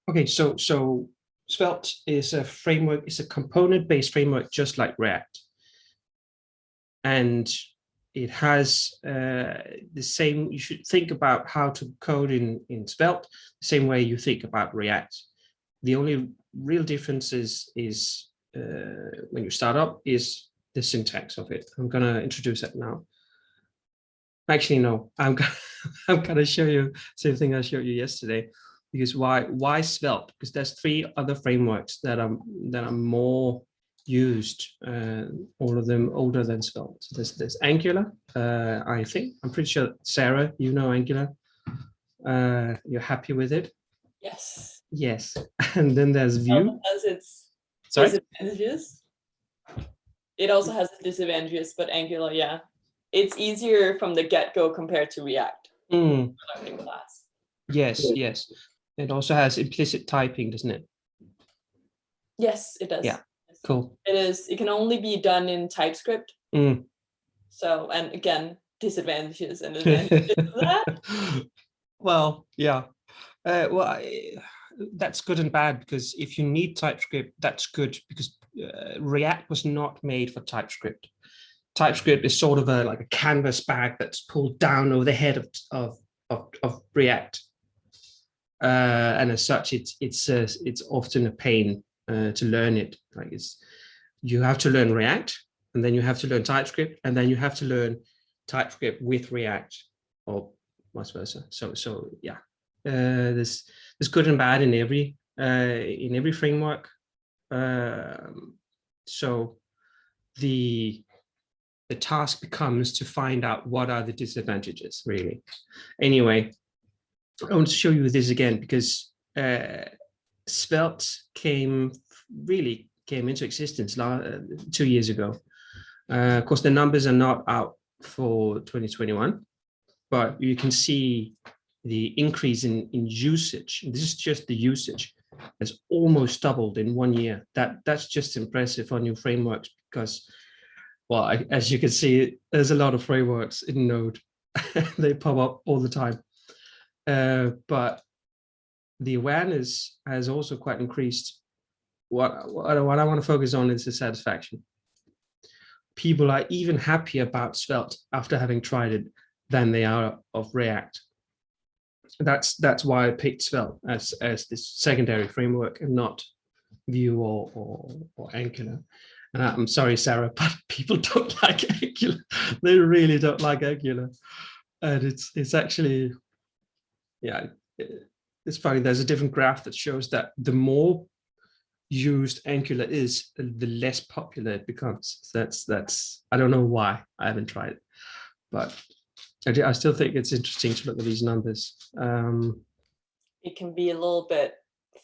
Okay, so Svelte is a framework, it's a component-based framework just like React. And it has the same, you should think about how to code in Svelte the same way you think about React. The only real difference is when you start up is the syntax of it. I'm gonna introduce it now. Actually, no, I'm gonna show you the same thing I showed you yesterday. Because why Svelte? Because there's three other frameworks that are more used, all of them older than Svelte. So there's Angular, I think. I'm pretty sure, Sarah, you know Angular. You're happy with it? Yes. Yes. And then there's Vue. Has its Sorry? disadvantages. It also has its disadvantages, but Angular, yeah. It's easier from the get-go compared to React. Learning class. Yes, yes. It also has implicit typing, doesn't it? Yes, it does. Yeah, cool. It is. It can only be done in TypeScript. So, and again, disadvantages and advantages of that. Well, yeah. That's good and bad, because if you need TypeScript, that's good, because React was not made for TypeScript. TypeScript is sort of like a canvas bag that's pulled down over the head of React, and as such, it's often a pain to learn it. Like you have to learn React, and then you have to learn TypeScript, and then you have to learn TypeScript with React, or vice versa. So yeah, there's good and bad in every framework. So the task becomes to find out what are the disadvantages, really. Anyway, I want to show you this again because Svelte came into existence 2 years ago. Of course, the numbers are not out for 2021, but you can see the increase in usage. This is just the usage has almost doubled in 1 year. That's just impressive on new frameworks, because, well, as you can see, there's a lot of frameworks in Node. They pop up all the time. But the awareness has also quite increased. What I want to focus on is the satisfaction. People are even happier about Svelte after having tried it than they are of React. That's why I picked Svelte as this secondary framework and not Vue or Angular. And I'm sorry, Sarah, but people don't like Angular. They really don't like Angular, and it's actually, yeah, it's funny. There's a different graph that shows that the more used Angular is, the less popular it becomes. So that's I don't know why. I haven't tried it, but I still think it's interesting to look at these numbers. It can be a little bit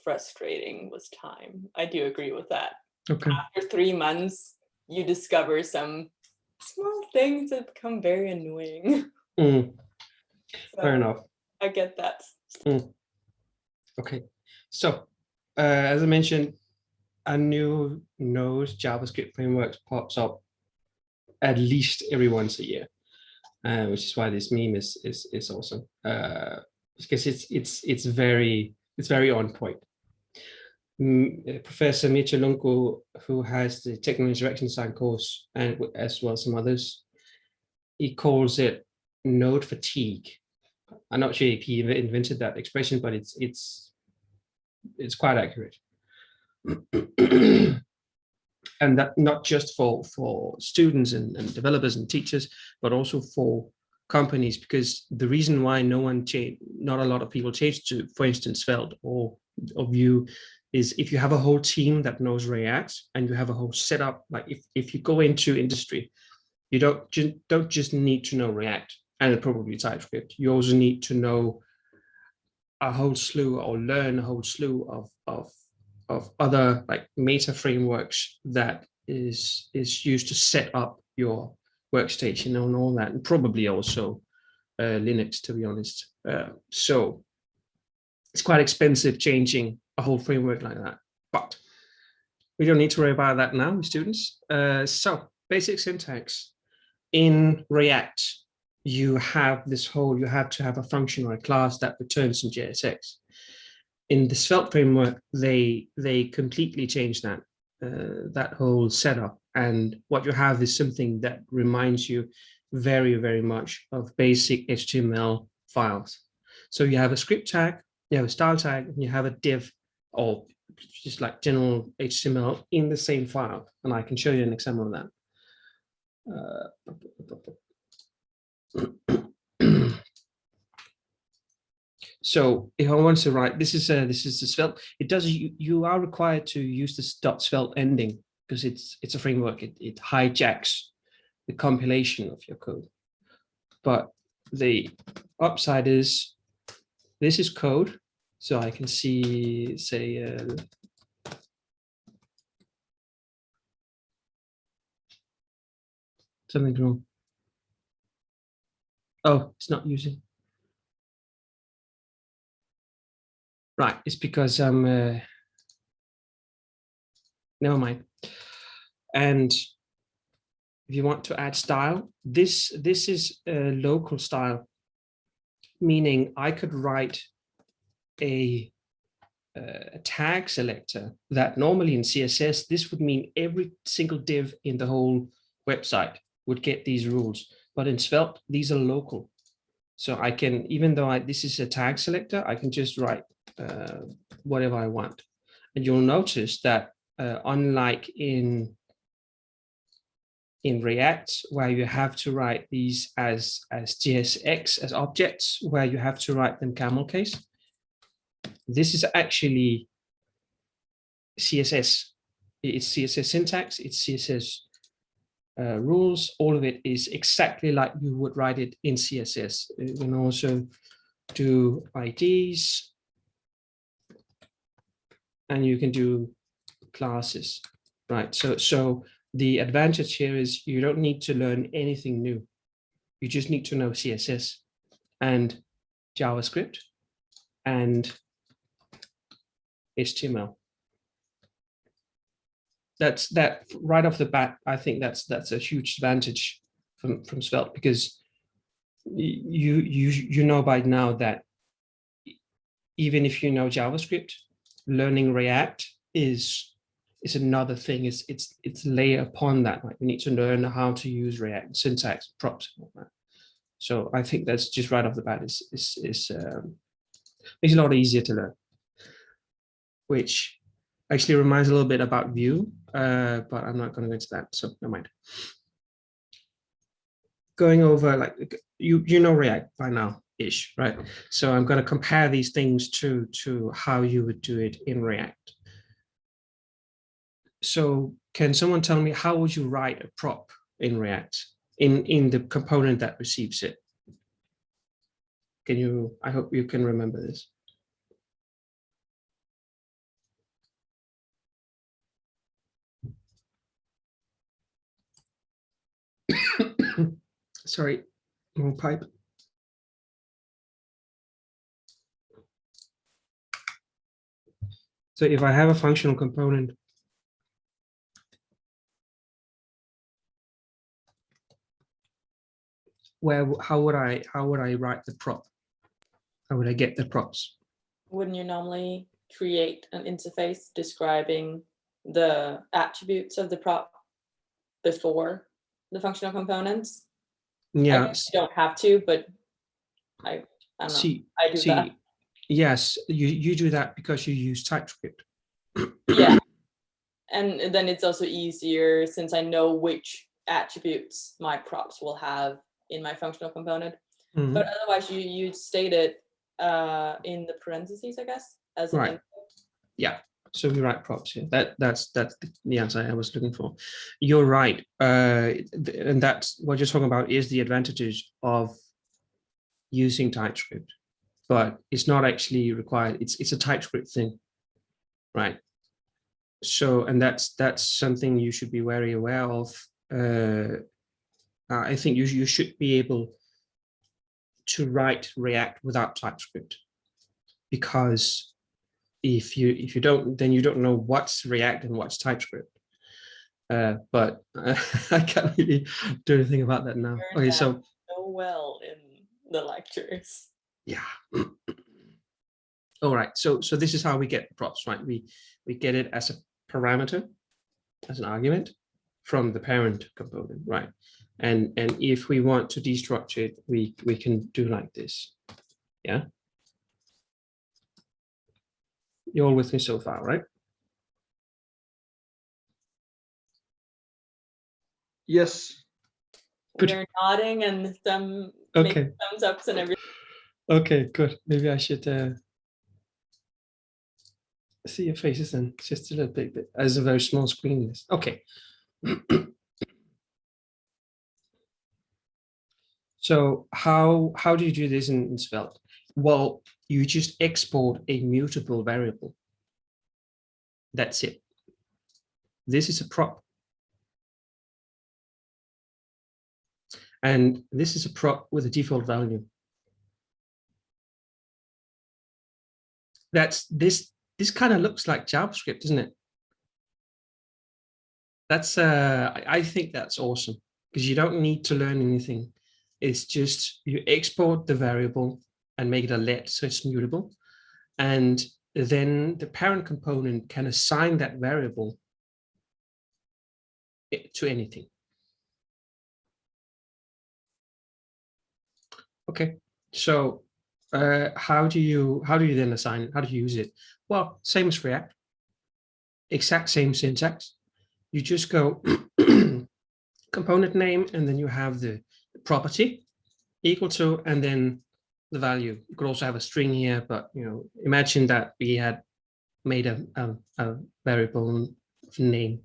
frustrating with time. I do agree with that. Okay. After 3 months, you discover some small things that become very annoying. So, fair enough. I get that. Okay. So, as I mentioned, a new Node JavaScript framework pops up at least every once a year, which is why this meme is awesome, because it's very on point. Professor Mitchell Lunko, who has the technical interaction design course, and as well as some others, he calls it node fatigue. I'm not sure if he invented that expression, but it's quite accurate. And that not just for students and developers and teachers, but also for companies, because the reason why not a lot of people change to, for instance, Svelte or Vue, is if you have a whole team that knows React and you have a whole setup. Like if you go into industry, you don't just need to know React and probably TypeScript. You also need to know a whole slew, or learn a whole slew of other like meta frameworks that is used to set up your workstation and all that, and probably also Linux, to be honest. So it's quite expensive changing a whole framework like that, but we don't need to worry about that now, students. So basic syntax in React, you have to have a function or a class that returns some JSX. in the Svelte framework, they completely changed that whole setup. And what you have is something that reminds you very, very much of basic HTML files. So you have a script tag, you have a style tag, and you have a div, or just like general HTML in the same file. And I can show you an example of that. So if I want to write, this is the Svelte. It does, you are required to use this .svelte ending because it's a framework. It hijacks the compilation of your code. But the upside is this is code, so I can see, say, something's wrong. Oh, it's not using. Right, it's because I'm. Never mind. And if you want to add style, this is a local style, meaning I could write a tag selector that normally in CSS, this would mean every single div in the whole website would get these rules. But in Svelte, these are local. So I can, even though this is a tag selector, I can just write whatever I want. And you'll notice that unlike in React, where you have to write these as JSX, as objects, where you have to write them camel case, this is actually CSS. It's CSS syntax, it's CSS rules. All of it is exactly like you would write it in CSS. You can also do IDs, and you can do classes, right? So the advantage here is you don't need to learn anything new. You just need to know CSS and JavaScript and HTML. That's that right off the bat. I think that's a huge advantage from Svelte, because you know by now that even if you know JavaScript, learning React is another thing. It's layer upon that. Like you need to learn how to use React syntax, props, and all that. So I think that's just right off the bat is makes it a lot easier to learn, which actually reminds a little bit about Vue, but I'm not going to go into that, so never mind. Going over, like, you know React by now ish, right? So I'm going to compare these things to how you would do it in React. So can someone tell me how would you write a prop in React in the component that receives it? Can you? I hope you can remember this. Sorry, wrong pipe. So if I have a functional component, how would I write the prop? How would I get the props? Wouldn't you normally create an interface describing the attributes of the prop before the functional components? Yeah, I guess you don't have to, but I don't know. I do that. Yes, you do that because you use TypeScript. Yeah, and then it's also easier since I know which attributes my props will have in my functional component. Mm-hmm. But otherwise, you state it in the parentheses, I guess, as an input. Yeah. So we write props here. That's the answer I was looking for. You're right, and that's what you're talking about is the advantages of using TypeScript, but it's not actually required. It's a TypeScript thing, right? So, and that's something you should be very aware of. I think you should be able to write React without TypeScript, because if you don't, then you don't know what's React and what's TypeScript. But I can't really do anything about that now. Okay, so well in the lectures. Yeah. All right, so this is how we get props, right? We get it as a parameter, as an argument from the parent component, right? And if we want to destructure it, we can do like this. Yeah. You're all with me so far, right? Yes. Good. They're nodding and some Okay. making thumbs ups and everything. Okay, good. Maybe I should see your faces then, just a little bit. As a very small screen. Okay. So how do you do this in Svelte? Well, you just export a mutable variable. That's it. This is a prop. And this is a prop with a default value. That's this kind of looks like JavaScript, doesn't it? That's I think that's awesome, because you don't need to learn anything. It's just you export the variable and make it a let, so it's mutable. And then the parent component can assign that variable to anything. Okay, so how do you then assign it? How do you use it? Well, same as React, exact same syntax. You just go component name, and then you have the property equal to, and then the value. You could also have a string here, but imagine that we had made a variable name.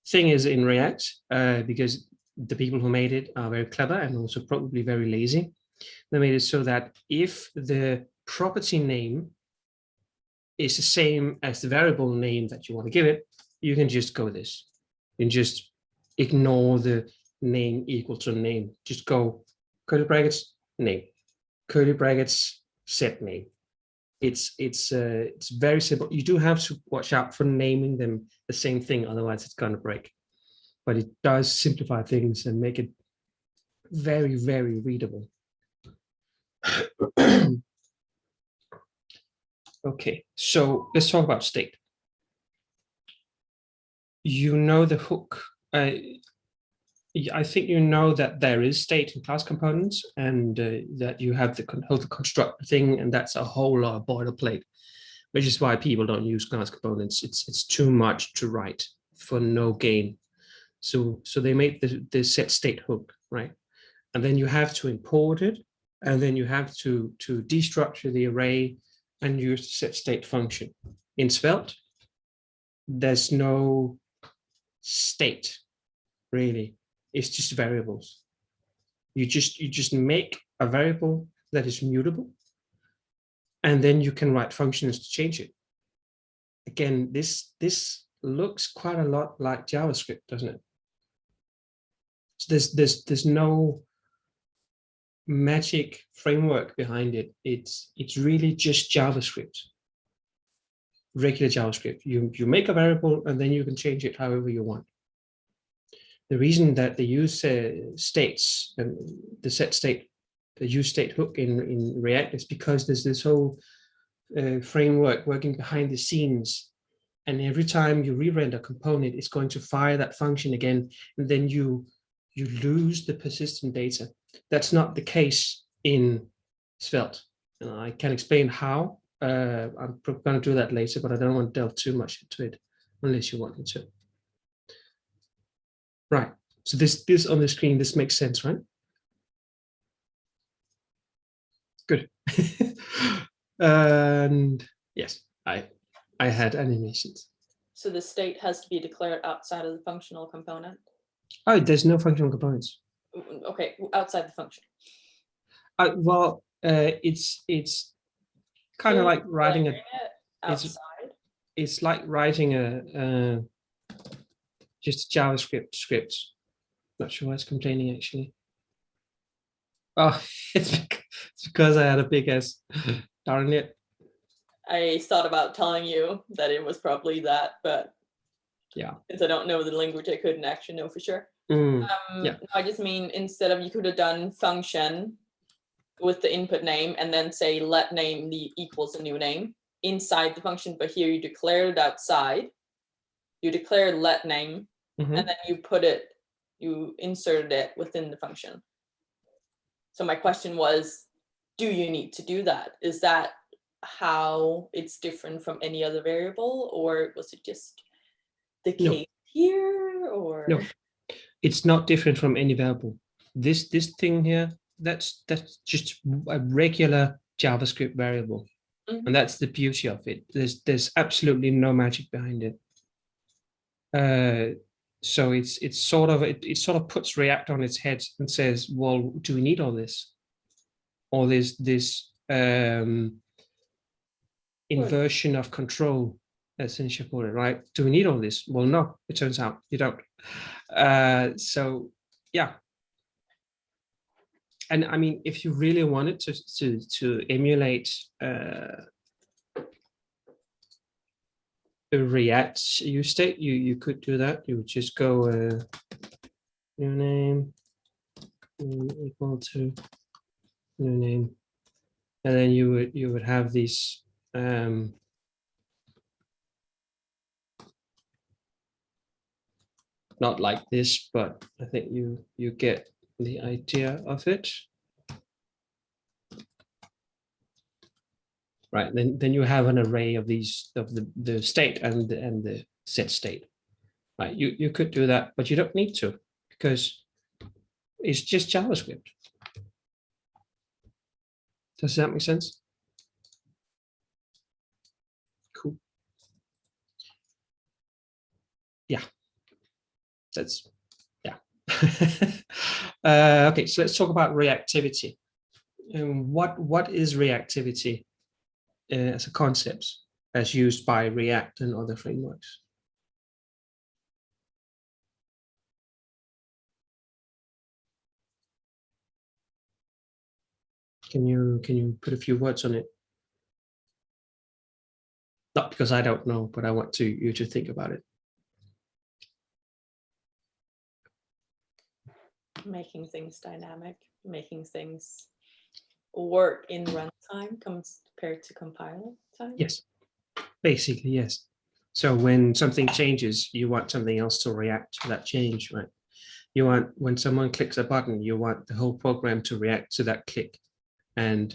Thing is, in React, because the people who made it are very clever and also probably very lazy, they made it so that if the property name is the same as the variable name that you want to give it, you can just go this. You can just ignore the name equal to name. Just go curly brackets name, curly brackets set name. It's very simple. You do have to watch out for naming them the same thing, otherwise it's going to break. But it does simplify things and make it very, very readable. Okay, so let's talk about state. You know the hook. I think you know that there is state in class components, and that you have the construct thing, and that's a whole lot of boilerplate, which is why people don't use class components. It's too much to write for no gain. So they made the set state hook, right? And then you have to import it, and then you have to destructure the array and use the set state function. In Svelte, there's no state, really. It's just variables. You just make a variable that is mutable, and then you can write functions to change it. Again, this looks quite a lot like JavaScript, doesn't it? So there's no magic framework behind it. It's really just JavaScript, regular JavaScript. You make a variable, and then you can change it however you want. The reason that they use states and the set state, the use state hook in React is because there's this whole framework working behind the scenes. And every time you re-render a component, it's going to fire that function again, and then you lose the persistent data. That's not the case in Svelte. I can explain how. I'm going to do that later, but I don't want to delve too much into it unless you want me to. Right. So this on the screen, this makes sense, right? Good. And yes, I had animations. So the state has to be declared outside of the functional component. Oh, there's no functional components. Okay, outside the function. Well, it's kind of like writing a. Outside. It's like writing a just a JavaScript script. Not sure why it's complaining actually. Oh, it's because I had a big S. Darn it. I thought about telling you that it was probably that, but yeah, since I don't know the language, I couldn't actually know for sure. Yeah. I just mean, instead of, you could have done function with the input name and then say let name equals a new name inside the function, but here you declare it outside. You declare let name, and then you inserted it within the function. So my question was, do you need to do that? Is that how it's different from any other variable, or was it just the case here? Or no, it's not different from any variable. This thing here, that's just a regular JavaScript variable. And that's the beauty of it. There's absolutely no magic behind it. So it sort of puts React on its head and says, well, do we need all this? Or this inversion of control, as Sinisha put it, right? Do we need all this? Well, no, it turns out you don't. So yeah. And I mean, if you really wanted to emulate React use state, you could do that. You would just go new name equal to new name, and then you would have these not like this, but I think you get the idea of it. Right, then you have an array of these, of the state and the set state. Right, you could do that, but you don't need to, because it's just JavaScript. Does that make sense? Cool. Yeah, that's, yeah. Okay, so let's talk about reactivity. And what is reactivity as a concept as used by React and other frameworks? Can you put a few words on it? Not because I don't know, but I want you to think about it. Making things dynamic, making things work in runtime compared to compile time? Yes, basically, yes. So when something changes, you want something else to react to that change, right? You want, when someone clicks a button, you want the whole program to react to that click. And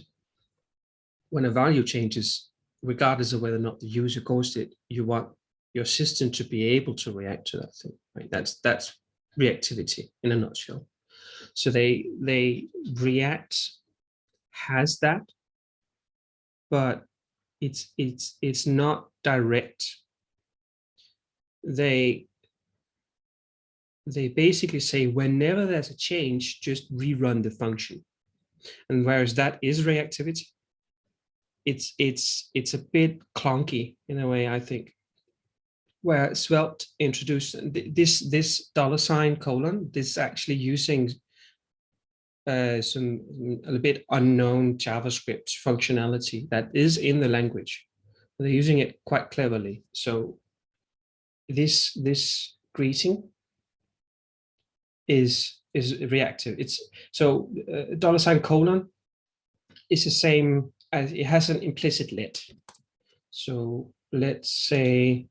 when a value changes, regardless of whether or not the user caused it, you want your system to be able to react to that thing, right? That's reactivity in a nutshell. So they React has that, but it's not direct. They basically say whenever there's a change, just rerun the function. And whereas that is reactivity, it's a bit clunky in a way, I think. Where Svelte introduced this $: this is actually using some a bit unknown JavaScript functionality that is in the language. They're using it quite cleverly. So this greeting is reactive. It's so $: is the same as, it has an implicit let. So let's say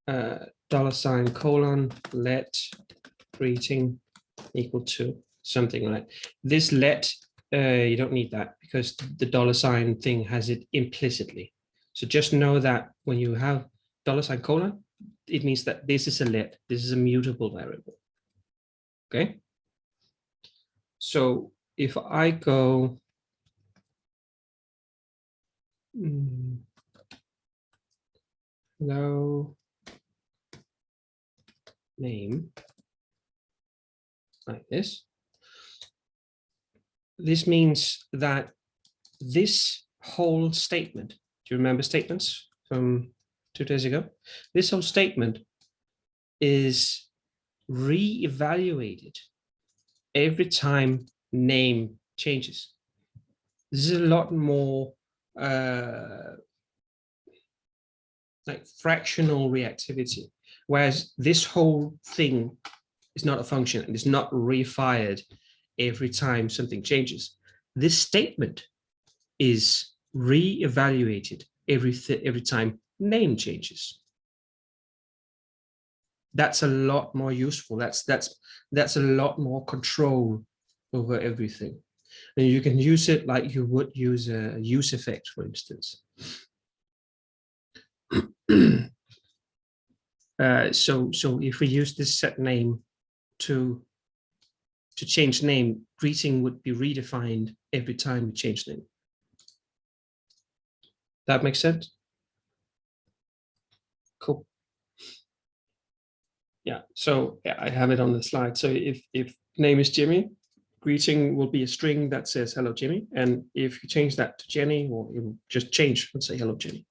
$: let greeting equal to something like this. Let you don't need that, because the $ thing has it implicitly. So just know that when you have $: it means that this is a let, this is a mutable variable. Okay. So if I go hello name like this, this means that this whole statement, do you remember statements from 2 days ago? This whole statement is re-evaluated every time name changes. This is a lot more like fractional reactivity, whereas this whole thing is not a function and it's not refired every time something changes. this statement is re-evaluated every time name changes. That's a lot more useful. That's a lot more control over everything. And you can use it like you would use a use effect, for instance. So if we use this set name to change name, greeting would be redefined every time we change name. That makes sense? Cool. Yeah, so yeah, I have it on the slide. So if name is Jimmy, greeting will be a string that says hello Jimmy. And if you change that to Jenny, or it will just change and say hello Jenny.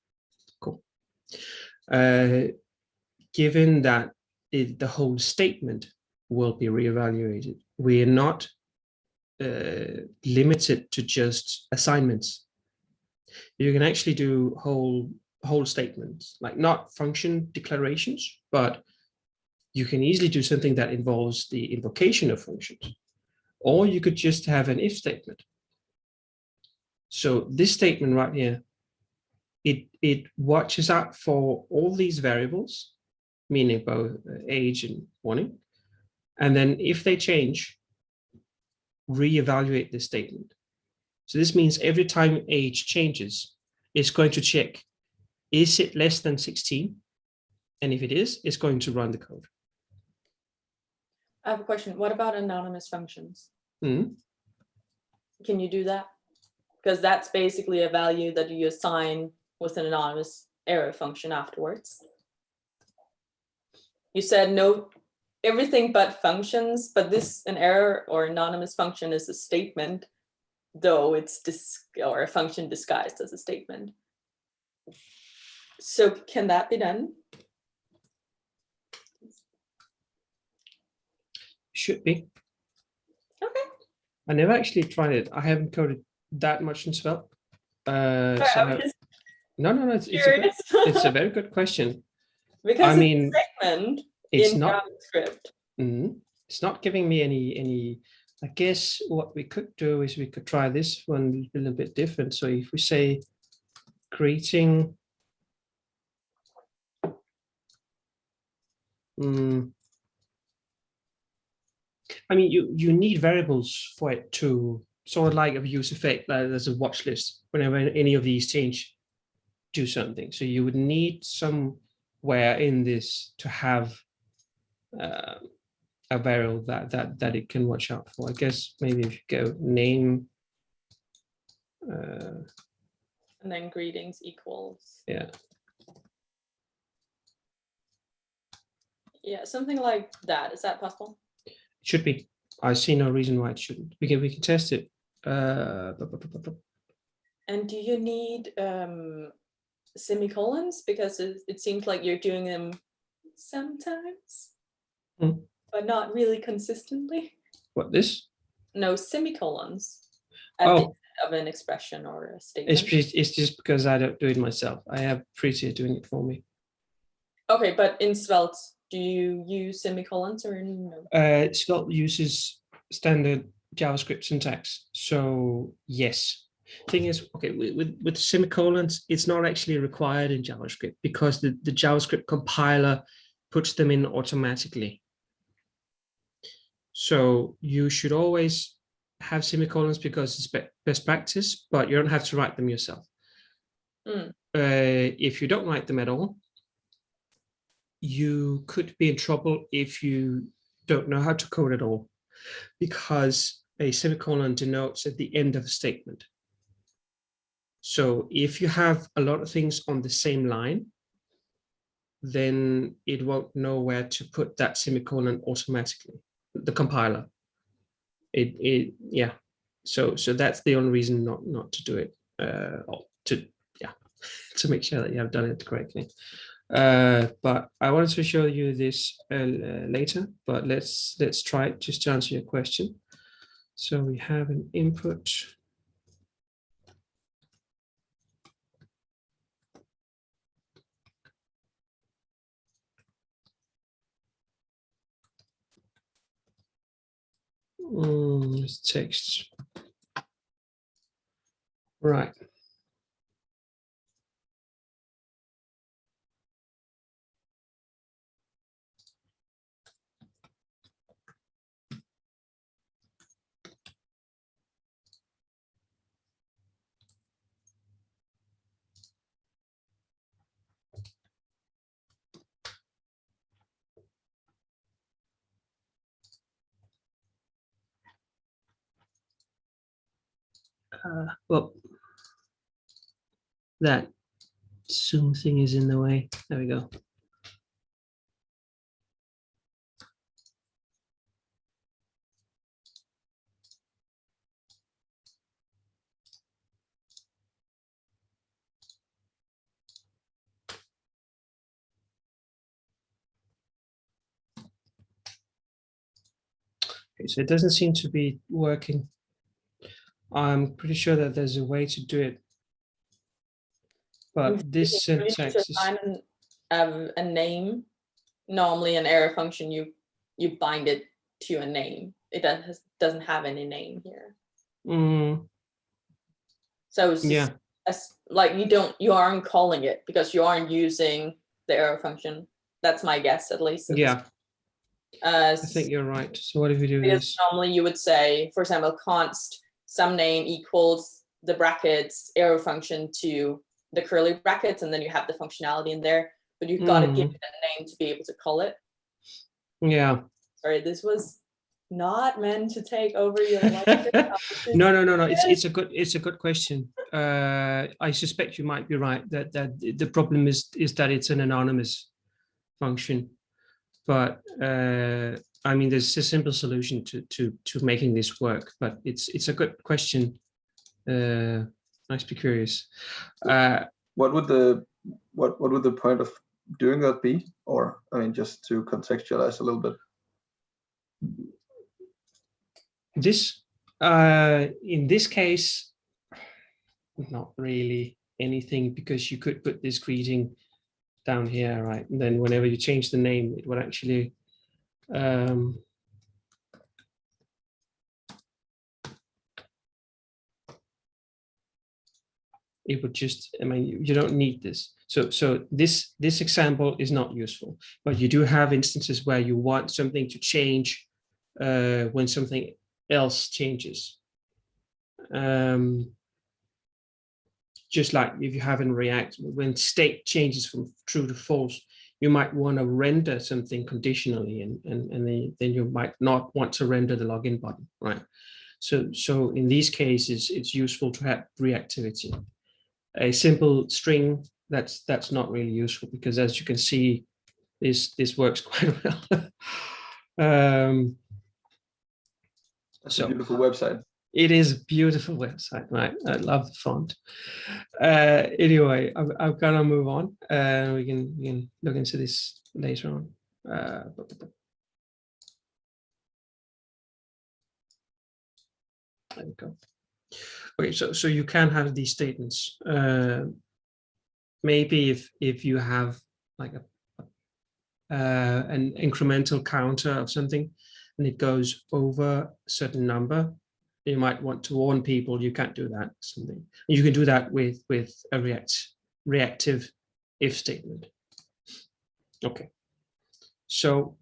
Cool. Given that the whole statement will be reevaluated, we are not limited to just assignments. You can actually do whole statements, like not function declarations, but you can easily do something that involves the invocation of functions, or you could just have an if statement. So this statement right here, it watches out for all these variables, meaning both age and morning, and then if they change, reevaluate this statement. So this means every time age changes, it's going to check, is it less than 16? And if it is, it's going to run the code. I have a question. What about anonymous functions? Mm. Can you do that? Because that's basically a value that you assign with an anonymous arrow function afterwards. You said no, everything but functions, but this, an error or anonymous function, is a statement, though it's or a function disguised as a statement. So can that be done? Should be. Okay. I never actually tried it. I haven't coded that much in Svelte. No, it's a very good question. Because I mean, it's a segment in JavaScript. It's not giving me any. I guess what we could do is we could try this one a little bit different. So if we say greeting, I mean, you need variables for it to sort of like a use effect, like there's a watch list whenever any of these change, do something. So you would need somewhere in this to have a variable that it can watch out for. I guess maybe if you go name, and then greetings equals. Yeah. Yeah, something like that. Is that possible? It should be. I see no reason why it shouldn't. We can test it. And do you need semicolons? Because it seems like you're doing them sometimes, but not really consistently. What, this? No, semicolons at the end of an expression or a statement. It's just because I don't do it myself. I have Pretty doing it for me. Okay, but in Svelte, do you use semicolons or no? Svelte uses standard JavaScript syntax. So yes. Thing is, okay, with semicolons, it's not actually required in JavaScript because the JavaScript compiler puts them in automatically. So you should always have semicolons because it's best practice, but you don't have to write them yourself. If you don't write them at all, you could be in trouble if you don't know how to code at all, because a semicolon denotes at the end of a statement. So if you have a lot of things on the same line, then it won't know where to put that semicolon automatically, the compiler. Yeah. So that's the only reason not to do it, to make sure that you have done it correctly. But I wanted to show you this later, but let's try it just to answer your question. So we have an input. It's text. Right. Well, that Zoom thing is in the way. There we go. Okay, so it doesn't seem to be working. I'm pretty sure that there's a way to do it, but this When you syntax is assign a name, normally an arrow function, you bind it to a name. It doesn't have any name here. So it's yeah. just like you aren't calling it because you aren't using the arrow function. That's my guess, at least. Yeah, I I think you're right. So what if we do because this? normally you would say, for example, const some name equals the brackets arrow function to the curly brackets, and then you have the functionality in there. But you've got to give it a name to be able to call it. Yeah. Sorry, this was not meant to take over your life. No. It's a good question. I suspect you might be right that the problem is that it's an anonymous function, but I mean there's a simple solution to making this work. But it's a good question. Nice, be curious. What would the point of doing that be? Or I mean, just to contextualize a little bit. This in this case, not really anything, because you could put this greeting down here, right? And then whenever you change the name, it would actually it would just, I mean, you don't need this. So this example is not useful, but you do have instances where you want something to change when something else changes. Just like if you have in React, when state changes from true to false, you might want to render something conditionally, and then you might not want to render the login button, right? So in these cases, it's useful to have reactivity. A simple string, that's not really useful, because as you can see, this works quite well. That's a beautiful website. It is a beautiful website, right? I love the font. Anyway, I'm gonna move on. We can look into this later on. There we go. Okay, so you can have these statements. Maybe if you have like an incremental counter of something, and it goes over a certain number, you might want to warn people you can't do that. Something you can do that with a reactive if statement. Okay, so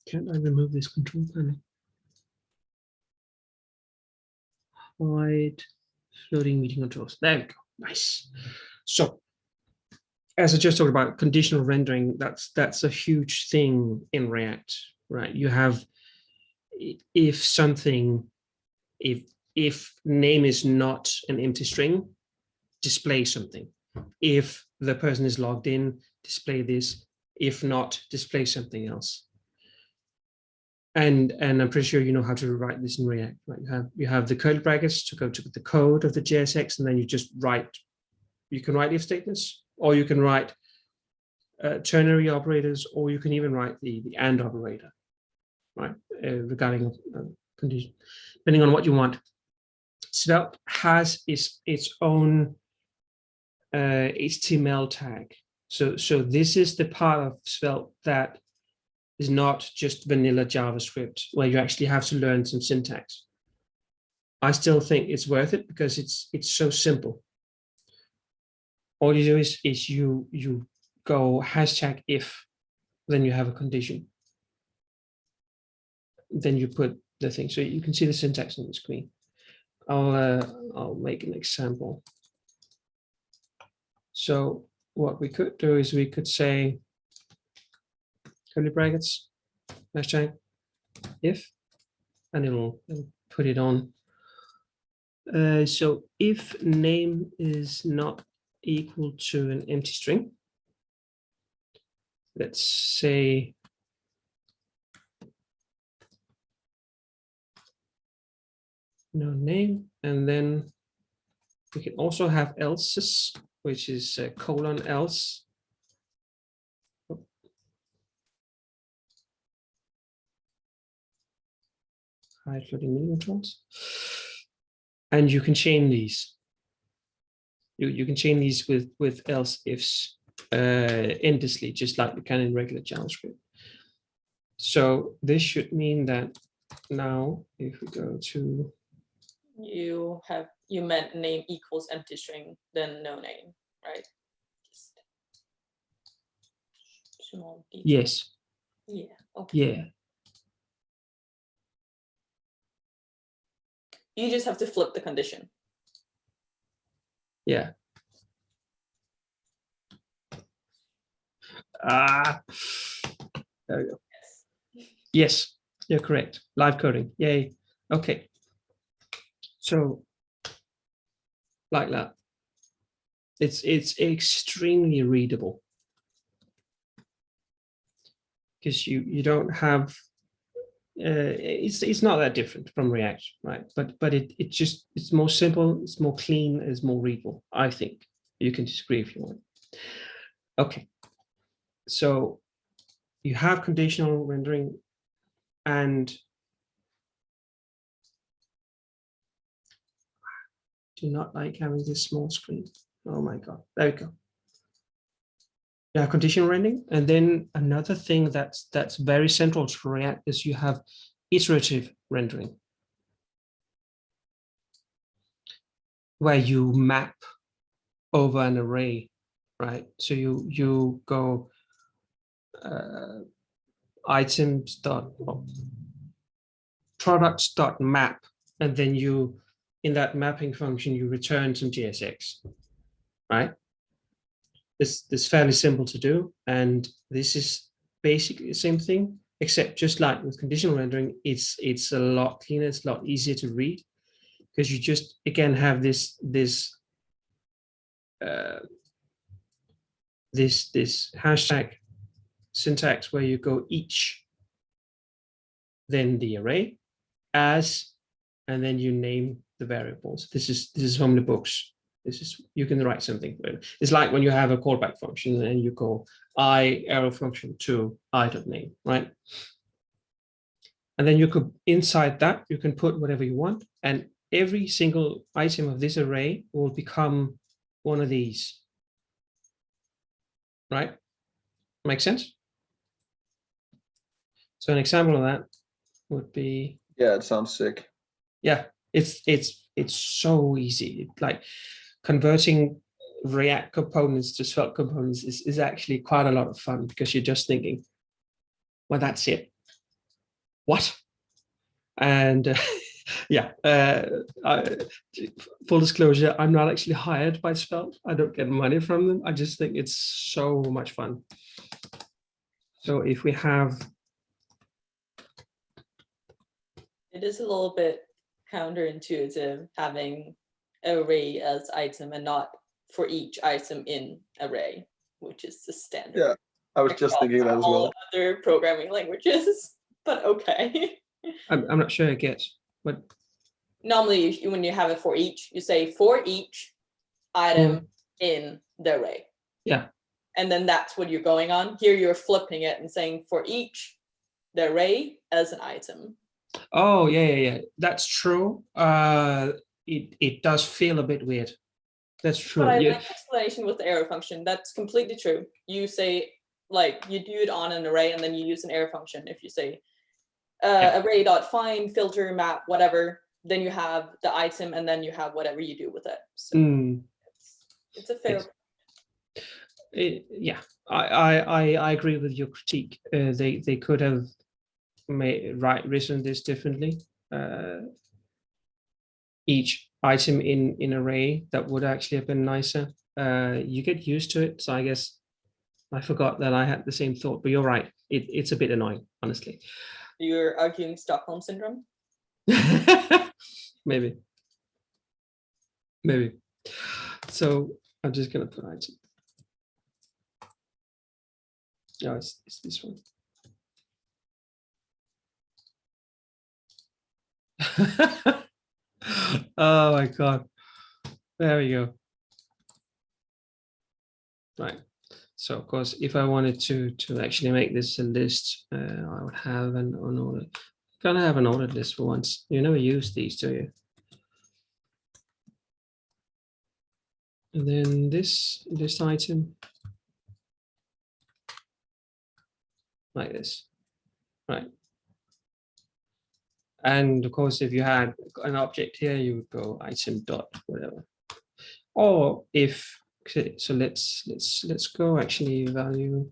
can I remove this control panel? Hide floating meeting controls. There we go. Nice. So as I just talked about, conditional rendering, that's a huge thing in React, right? You have, if name is not an empty string, display something. If the person is logged in, display this. If not, display something else. And I'm pretty sure you know how to write this in React, right? You have the curly brackets to go to the code of the JSX, and then you just write. You can write if statements, or you can write ternary operators, or you can even write the AND operator, right? Regarding condition, depending on what you want. Svelte has its own HTML tag. So this is the part of Svelte that is not just vanilla JavaScript, where you actually have to learn some syntax. I still think it's worth it because it's so simple. All you do is you go hashtag if, then you have a condition. Then you put the thing. So you can see the syntax on the screen. I'll make an example. So what we could do is we could say curly brackets, hashtag if, and it'll put it on. So if name is not equal to an empty string, let's say no name, and then we can also have else's, which is colon else. Hide floating neutrals. And you can chain these. You can chain these with else ifs endlessly, just like you can in regular JavaScript. So this should mean that now if we go to, you meant name equals empty string, then no name, right? Just small detail. yes, Yeah. Okay. yeah, You just have to flip the condition. yeah. There we go. Yes, you're correct. Live coding, yay. Okay. So like that. It's extremely readable because you don't have it's not that different from React, right? But it's more simple, it's more clean, it's more readable. I think you can disagree if you want. Okay, so you have conditional rendering, and do not like having this small screen. Oh my god, there we go. Yeah, conditional rendering, and then another thing that's very central to React is you have iterative rendering, where you map over an array, right? So you go items dot products dot map, and then you in that mapping function you return some JSX, right? This is fairly simple to do, and this is basically the same thing, except just like with conditional rendering, it's a lot cleaner, it's a lot easier to read, because you just again have this hashtag syntax where you go each, then the array, as, and then you name the variables. This is from the books. This is, you can write something. It's like when you have a callback function and you call I arrow function to I.name, right? And then you could, inside that, you can put whatever you want, and every single item of this array will become one of these, right? Make sense? So an example of that would be, Yeah, it sounds sick. yeah, it's so easy. Like converting React components to Svelte components is actually quite a lot of fun, because you're just thinking, well, that's it. What? And yeah, full disclosure, I'm not actually hired by Svelte. I don't get money from them. I just think it's so much fun. So if we have, It is a little bit counterintuitive having array as item and not for each item in array, which is the standard. Yeah, I was just thinking that as well. Other programming languages, but okay. I'm not sure I get, but normally when you have it for each, you say for each item in the array. Yeah. And then that's what you're going on. Here you're flipping it and saying for each the array as an item. Oh, yeah. That's true. It does feel a bit weird. That's true. But I like the explanation with the arrow function. That's completely true. You say, like, you do it on an array and then you use an arrow function. If you say array.find, filter, map, whatever, then you have the item, and then you have whatever you do with it. So it's a fair. Yes. Yeah, I agree with your critique. They could have written this differently. Each item in array, that would actually have been nicer. You get used to it, so I guess I forgot that I had the same thought. But you're right, it's a bit annoying, honestly. You're arguing Stockholm syndrome. Maybe. So I'm just gonna put item. No, it's this one. Oh my god. There we go. Right. So of course, if I wanted to actually make this a list, I would have an ordered. Gotta have an ordered list for once. You never use these, do you? And then this item, like this, right? And of course, if you had an object here, you would go item dot whatever. Or if okay, so let's go actually value.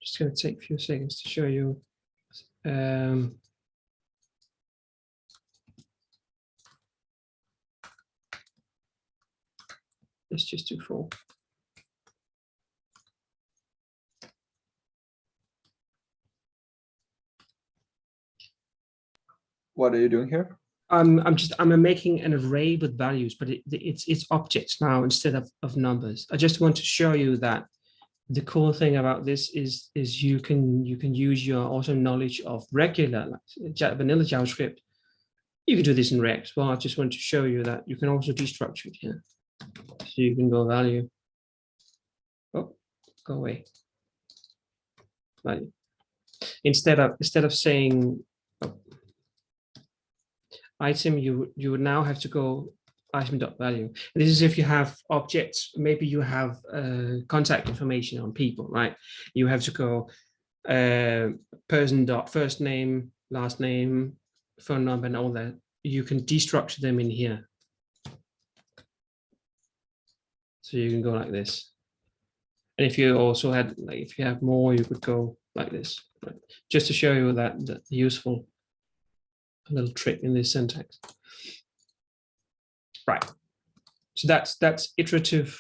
Just gonna take a few seconds to show you. Let's just do 4. What are you doing here? I'm making an array with values, but it's objects now instead of numbers. I just want to show you that the cool thing about this is you can use your also knowledge of regular vanilla JavaScript. You can do this in React. Well, I just want to show you that you can also destructure it here. So you can go value. Oh, go away. Value. Instead of saying item, you would now have to go item.value. This is if you have objects, maybe you have contact information on people, right? You have to go person dot first name, last name, phone number, and all that. You can destructure them in here. So you can go like this. And if you also had, like, if you have more, you could go like this, right? Just to show you that useful little trick in this syntax. Right. So that's iterative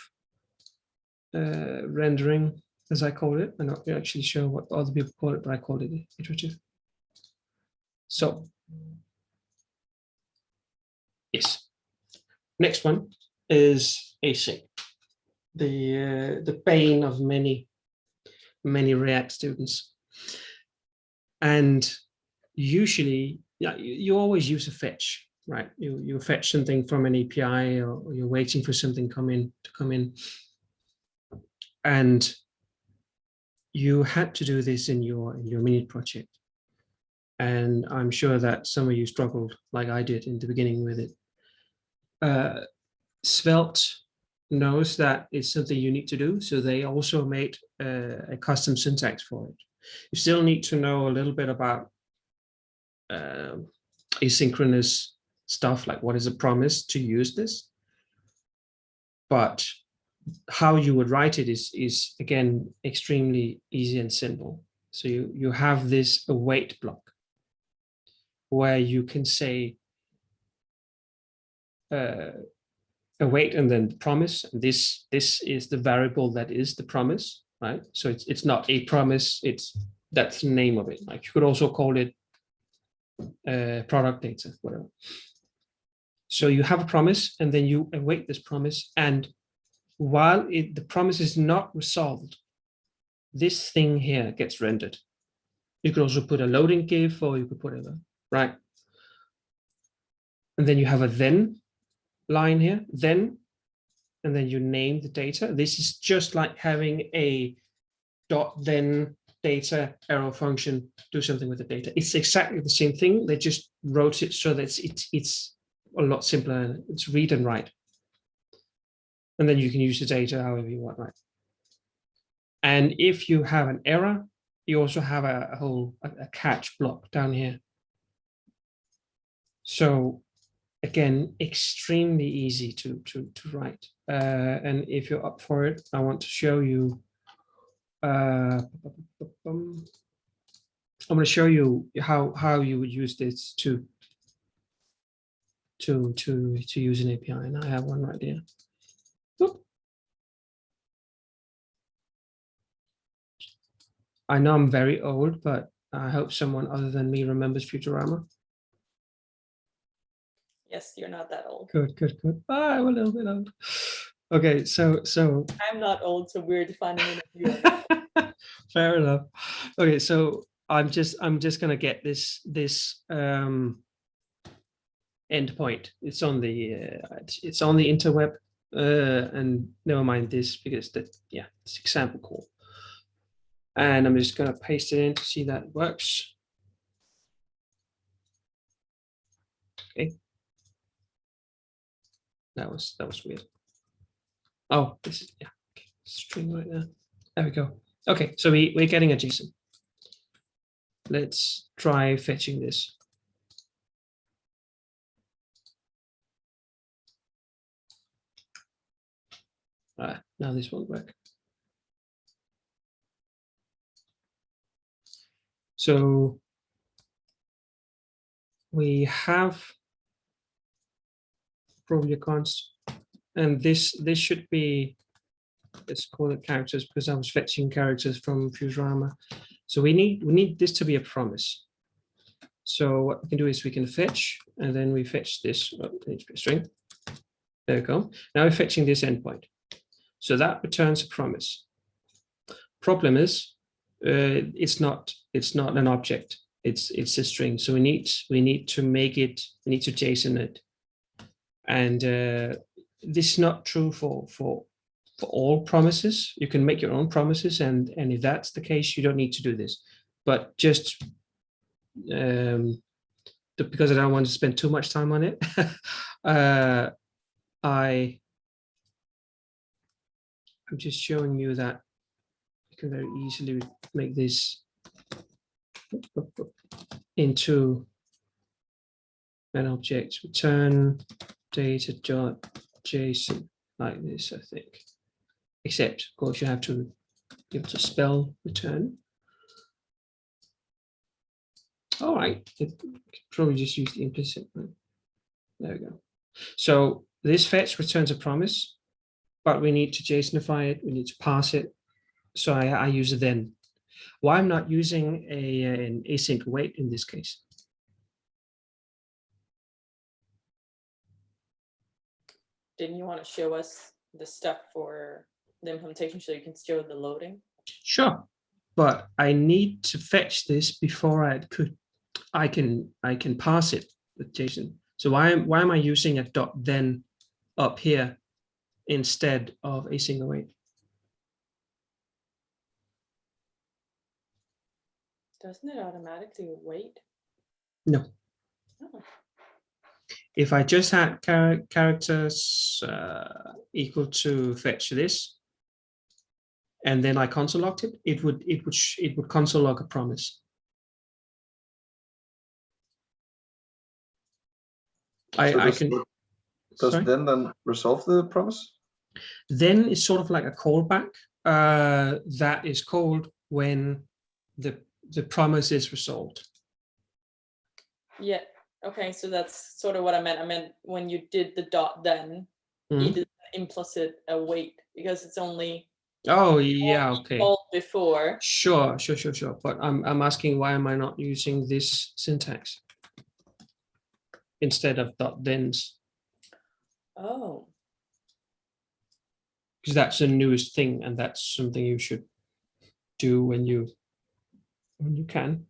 rendering, as I call it. I'm not actually sure what other people call it, but I call it iterative. So yes, next one is async, the bane of many React students. And usually, yeah, you always use a fetch, right? You fetch something from an API, or you're waiting for something to come in. And you had to do this in your mini project. And I'm sure that some of you struggled like I did in the beginning with it. Svelte knows that it's something you need to do, so they also made a custom syntax for it. You still need to know a little bit about asynchronous stuff, like what is a promise to use this. But how you would write it is again extremely easy and simple. So you have this await block where you can say await and then promise. This is the variable that is the promise, right? So it's not a promise, that's the name of it. Like you could also call it product data, whatever. So you have a promise, and then you await this promise, and while the promise is not resolved, this thing here gets rendered. You could also put a loading GIF, or you could put whatever, right? And then you have a then line here, then, and then you name the data. This is just like having a dot then data arrow function do something with the data. It's exactly the same thing. They just wrote it so that it's a lot simpler. It's read and write. And then you can use the data however you want, right? And if you have an error, you also have a catch block down here. So again, extremely easy to write. And if you're up for it, I want to show you. I'm going to show you how you would use this to use an API, and I have one right here. Oop. I know I'm very old, but I hope someone other than me remembers Futurama. Yes, you're not that old. Good. I'm a little bit old. Okay, so I'm not old, so we're defining it as you are. fair enough. Okay, so I'm just gonna get this endpoint. It's on the interweb, and never mind this because it's example call. And I'm just gonna paste it in to see that works. Okay. That was weird. Oh, this is okay. String right there. There we go. Okay, so we're getting a JSON. Let's try fetching this. Now this won't work. So we have probably a const, and this should be, let's call it characters because I was fetching characters from Futurama. So we need this to be a promise. So what we can do is we can fetch, and then we fetch this string. There we go. Now we're fetching this endpoint. So that returns a promise. Problem is, it's not an object. It's a string. So we need to make it. We need to JSON it, and this is not true for all promises. You can make your own promises, and if that's the case, you don't need to do this. But just because I don't want to spend too much time on it, I'm just showing you that you can very easily make this into an object. Return data.json like this, I think. Except, of course, you have to be able to spell return. All right, it could probably just use the implicit one. There we go. So this fetch returns a promise, but we need to JSONify it. We need to pass it. So I use a then. Why I'm not using an async await in this case? Didn't you want to show us the step for the implementation so you can show the loading? Sure, but I need to fetch this before I can pass it with JSON. So why am I using a dot then up here instead of async await? Doesn't it automatically wait? No. Oh. If I just had characters equal to fetch this, and then I console logged it, it would console log a promise. Does then resolve the promise? Then it's sort of like a callback that is called when the promise is resolved. Yeah. Okay, so that's sort of what I meant. I meant when you did the dot then, you did an implicit await because it's only. Oh yeah, okay. Called before. Sure. But I'm asking why am I not using this syntax instead of dot thens? Oh. Because that's the newest thing, and that's something you should do when you can.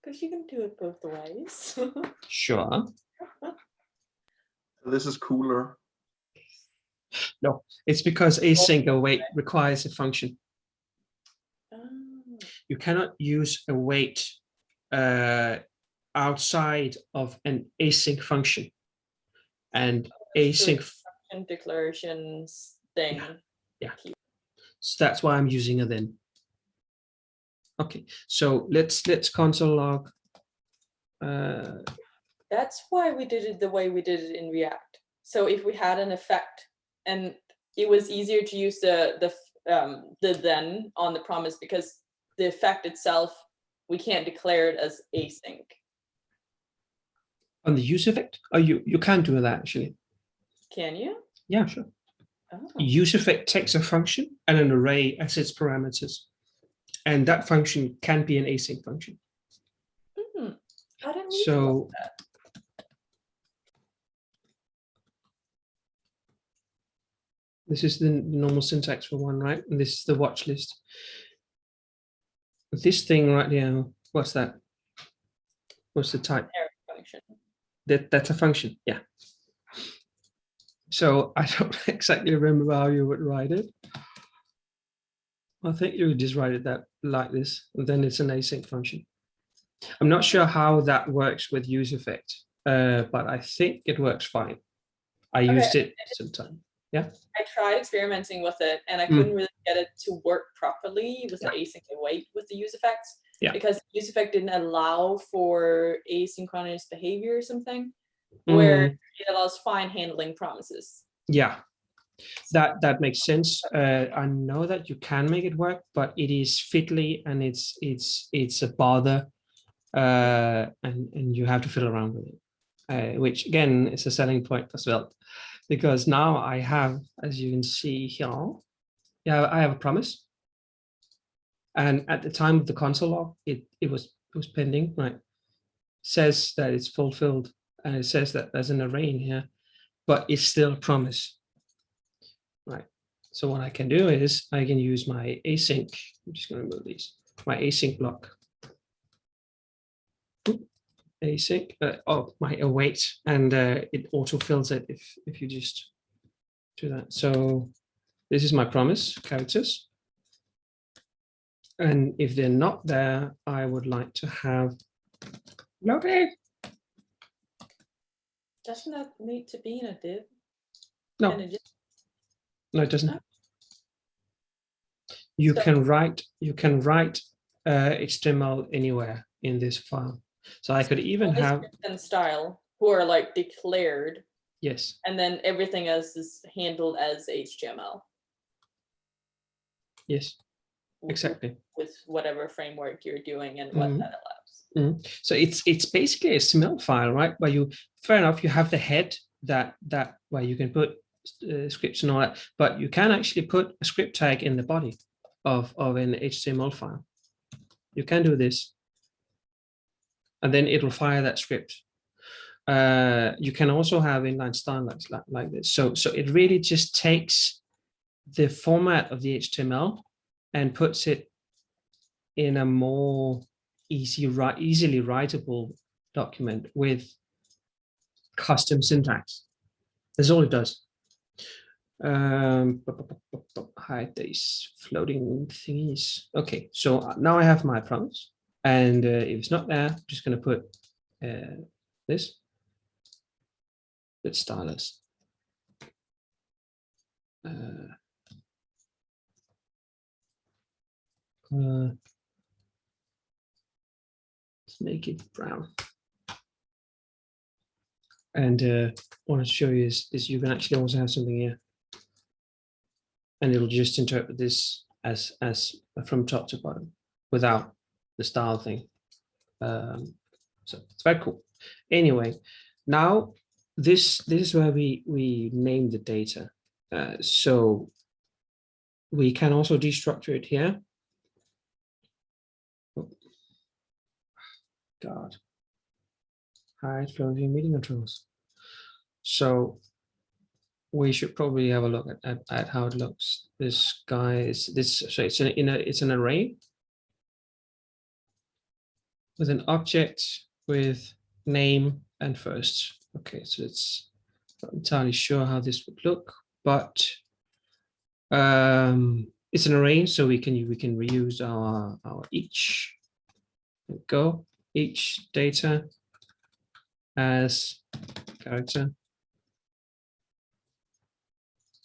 Because you can do it both ways. Sure. This is cooler. No, it's because async await requires a function. Oh. You cannot use await outside of an async function. And async function declarations thing. Yeah. So that's why I'm using a then. Okay, so let's console log That's why we did it the way we did it in React. So if we had an effect, and it was easier to use the then on the promise, because the effect itself, we can't declare it as async. On the use effect? Oh, you can do that actually. Can you? Yeah, sure. Oh. Use effect takes a function and an array as its parameters, and that function can be an async function. I didn't realize So that. this is the normal syntax for one, right? And this is the watch list. This thing right now, what's that? What's the type? Function. That's a function, yeah. So I don't exactly remember how you would write it. I think you would just write it that like this, and then it's an async function. I'm not sure how that works with use effect, but I think it works fine. I used it sometime. Yeah. I tried experimenting with it, and I couldn't really get it to work properly with the async await with the use effects. Yeah. Because the use effect didn't allow for asynchronous behavior or something, where it allows fine handling promises. Yeah, that makes sense. I know that you can make it work, but it is fiddly and it's a bother, and you have to fiddle around with it, which again is a selling point for Svelte, because now I have, as you can see here, yeah, I have a promise, and at the time of the console log, it was pending, right? It says that it's fulfilled, and it says that there's an array in here, but it's still a promise. Right. So what I can do is I can use my async. I'm just going to remove these. My async block. Async. My await, and it auto fills it if you just do that. So this is my promise characters, and if they're not there, I would like to have loaded. Doesn't that need to be in a div? No. No, it doesn't. You can write HTML anywhere in this file. So I could even have and style who are like declared. Yes. And then everything else is handled as HTML. Yes. Exactly. With whatever framework you're doing and what that allows. So it's basically a SML file, right? Where you, fair enough, you have the head that where you can put scripts and all that, but you can actually put a script tag in the body of an HTML file. You can do this, and then it will fire that script. You can also have inline style like this. So it really just takes the format of the HTML and puts it in a more easily writable document with custom syntax. That's all it does. Hide these floating thingies. Okay, so now I have my promise, and if it's not there, I'm just going to put this. Let's stylus. Let's make it brown. And what I want to show you is you can actually also have something here, and it'll just interpret this as from top to bottom without the style thing. So it's very cool. Anyway, now this is where we name the data. So we can also destructure it here. Oh, God. Hide floating meeting controls. So we should probably have a look at how it looks. This guy is this. So it's an array with an object with name and first. Okay, so it's not entirely sure how this would look, but it's an array, so we can reuse our each. There we go, each data as character,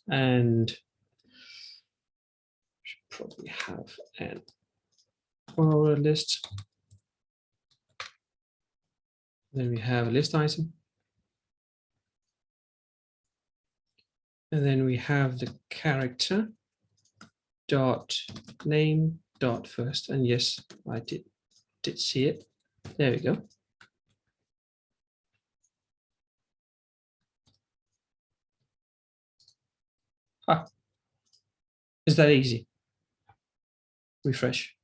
and should probably have an order list. Then we have a list item. And then we have the character dot name dot first. And yes, I did see it. There we go. Ah, is that easy? Refresh.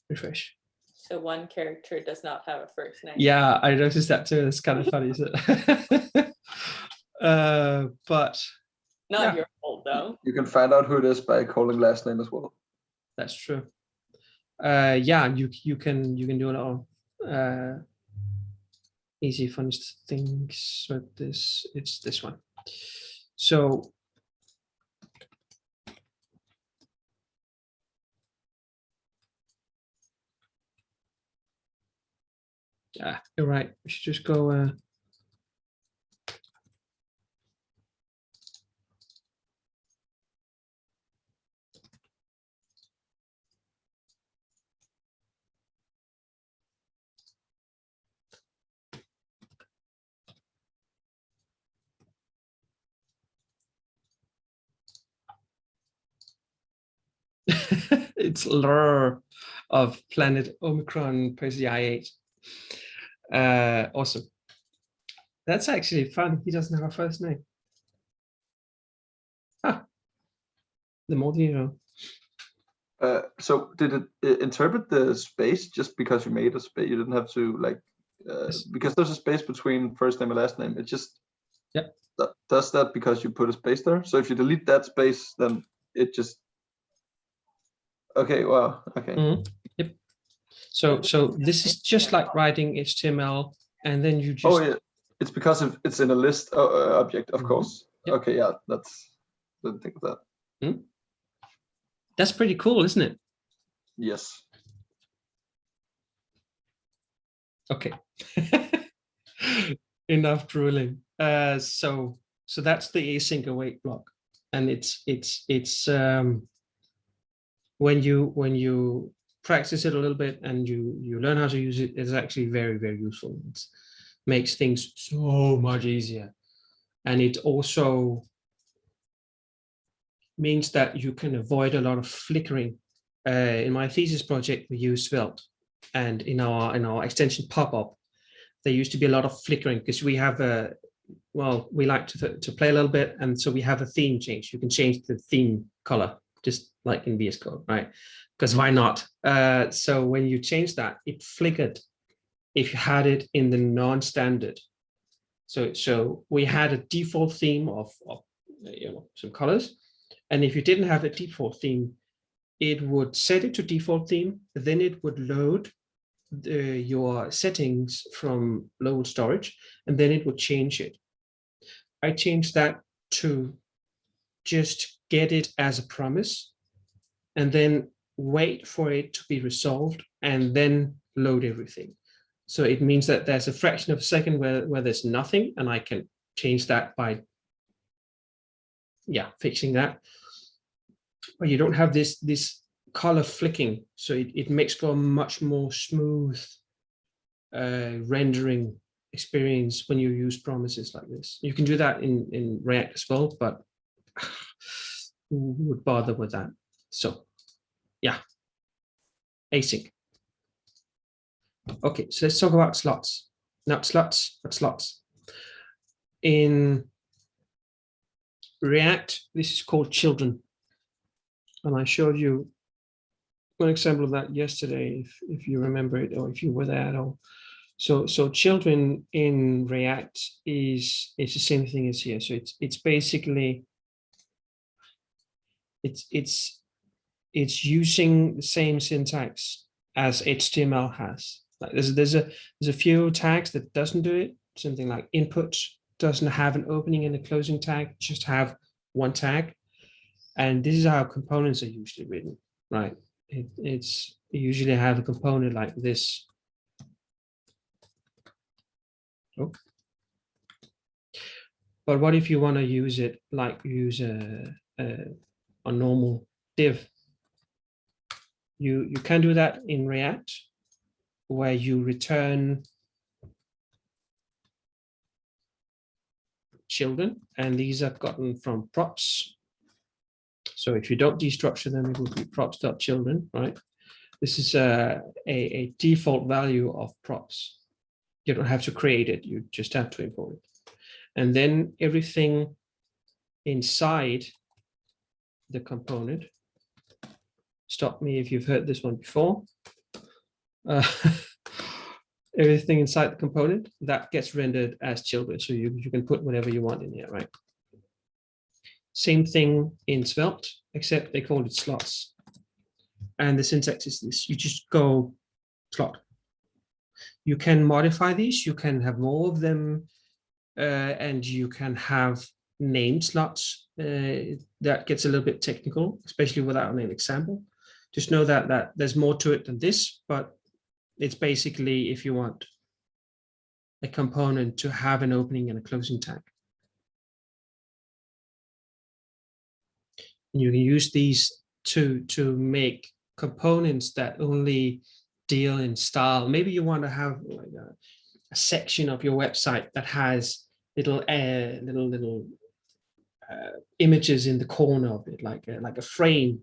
Refresh. So one character does not have a first name. Yeah, I noticed that too. It's kind of funny, isn't it? But Not yeah. your fault though. You can find out who it is by calling last name as well. That's true. Yeah, you can do a lot of easy fun things with this. It's this one. So yeah, you're right. We should just go. It's lure of planet Omicron Persei I8. Awesome. That's actually fun. He doesn't have a first name. Ah, the more you know. So did it interpret the space just because you made a space? You didn't have to like Yes. because there's a space between first name and last name. It just does that because you put a space there. So if you delete that space, then it just okay. Wow. Okay. Yep. So this is just like writing HTML, and then you just. Oh yeah, it's because it's in a list object, of course. Yep. Okay, yeah, didn't think of that. That's pretty cool, isn't it? Yes. Okay. Enough drooling. So that's the async await block, and it's when you practice it a little bit and you learn how to use it, it's actually very, very useful. It makes things so much easier, and it also means that you can avoid a lot of flickering. In my thesis project, we use Svelte, and in our extension pop-up, there used to be a lot of flickering because we have we like to play a little bit, and so we have a theme change. You can change the theme color just like in VS Code, right? Because why not? So when you change that, it flickered if you had it in the non-standard. So we had a default theme of some colors, and if you didn't have a default theme, it would set it to default theme, then it would load your settings from local storage, and then it would change it. I changed that to just get it as a promise, and then wait for it to be resolved, and then load everything. So it means that there's a fraction of a second where there's nothing, and I can change that by fixing that. But you don't have this color flicking, so it makes for a much more smooth rendering experience when you use promises like this. You can do that in React as well, but who would bother with that? So yeah, async. Okay, so let's talk about slots. Not slots, but slots. In React, this is called children. And I showed you one example of that yesterday, if you remember it, or if you were there at all. So children in React is the same thing as here. So it's basically it's using the same syntax as HTML has. Like there's a few tags that doesn't do it. Something like input doesn't have an opening and a closing tag, just have one tag. And this is how components are usually written, right? It's you usually have a component like this. Oh. But what if you want to use it like use a normal div? You can do that in React, where you return children, and these are gotten from props. So if you don't destructure them, it will be props.children, right? This is a default value of props. You don't have to create it, you just have to import it. And then everything inside the component, stop me if you've heard this one before. Everything inside the component that gets rendered as children. So you can put whatever you want in here, right? Same thing in Svelte, except they call it slots. And the syntax is this: you just go slot. You can modify these, you can have more of them, and you can have name slots. That gets a little bit technical, especially without an example. Just know that there's more to it than this, but it's basically if you want a component to have an opening and a closing tag. You can use these to make components that only deal in style. Maybe you want to have like a section of your website that has little images in the corner of it, like a frame,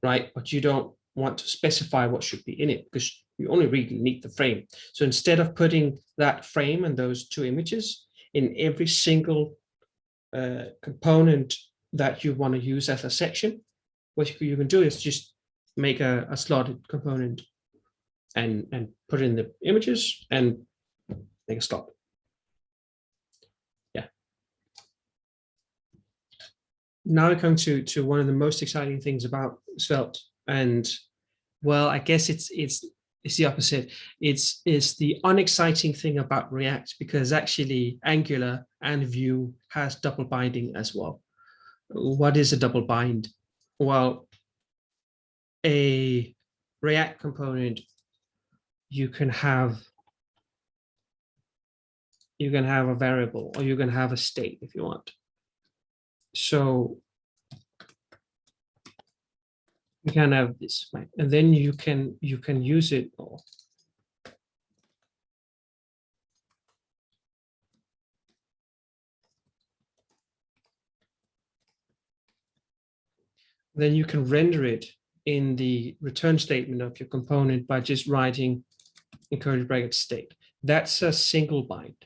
right? But you don't want to specify what should be in it because you only really need the frame. So instead of putting that frame and those two images in every single component that you want to use as a section, what you can do is just make a slotted component and put in the images and make a slot. Yeah. Now we come to one of the most exciting things about Svelte, and well, I guess it's the opposite. It's the unexciting thing about React, because actually Angular and Vue has double binding as well. What is a double bind? Well, a React component, you can have a variable, or you can have a state if you want. So you can have this, right? And then you can use it. Then you can render it in the return statement of your component by just writing in curly bracket state. That's a single bind,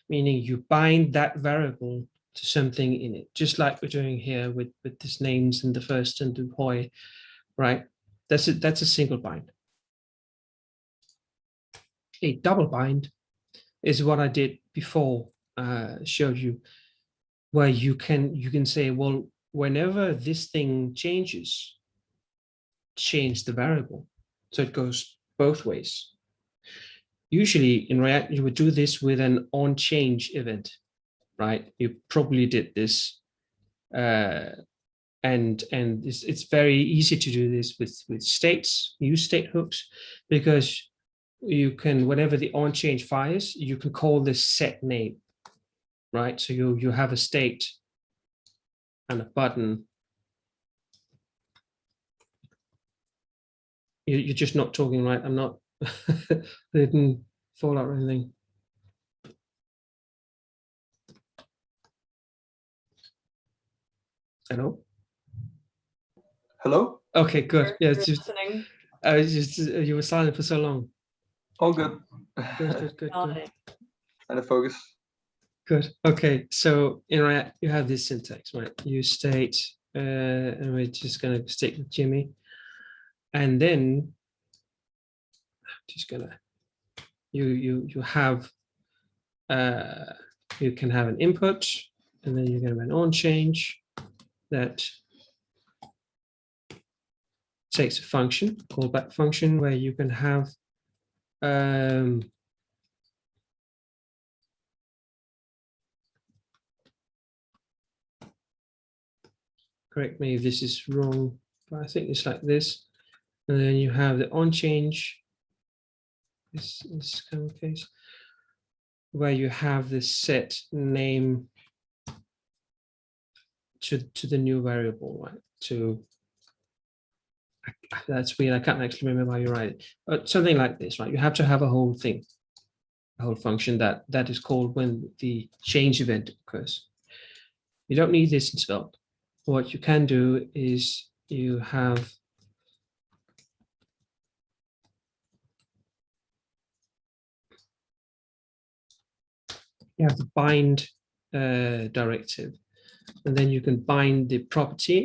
meaning you bind that variable to something in it, just like we're doing here with these names in the first and the boy, right? That's a single bind. A double bind is what I did before, showed you, where you can say, well, whenever this thing changes, change the variable. So it goes both ways. Usually in React, you would do this with an onChange event, right? You probably did this. And it's very easy to do this with states, use state hooks, because you can, whenever the onChange fires, you can call this set name, right? So you have a state and a button. You're just not talking, right? I'm not, they didn't fall out or anything. Hello? Hello? Okay, good. Yeah, it's just, listening. I was just, you were silent for so long. All good. Good. And a focus. Good. Okay, so in React, you have this syntax, right? You state, and we're just going to stick with Jimmy. And then just gonna, you have, you can have an input, and then you're going to have an onChange that takes a function, callback function, where you can have correct me if this is wrong, but I think it's like this. And then you have the onChange, this kind of case, where you have this set name to the new variable, right? To, that's weird, I can't actually remember how you write it, but something like this, right? You have to have a whole thing, a whole function that is called when the change event occurs. You don't need this in Svelte. What you can do is you have the bind directive, and then you can bind the property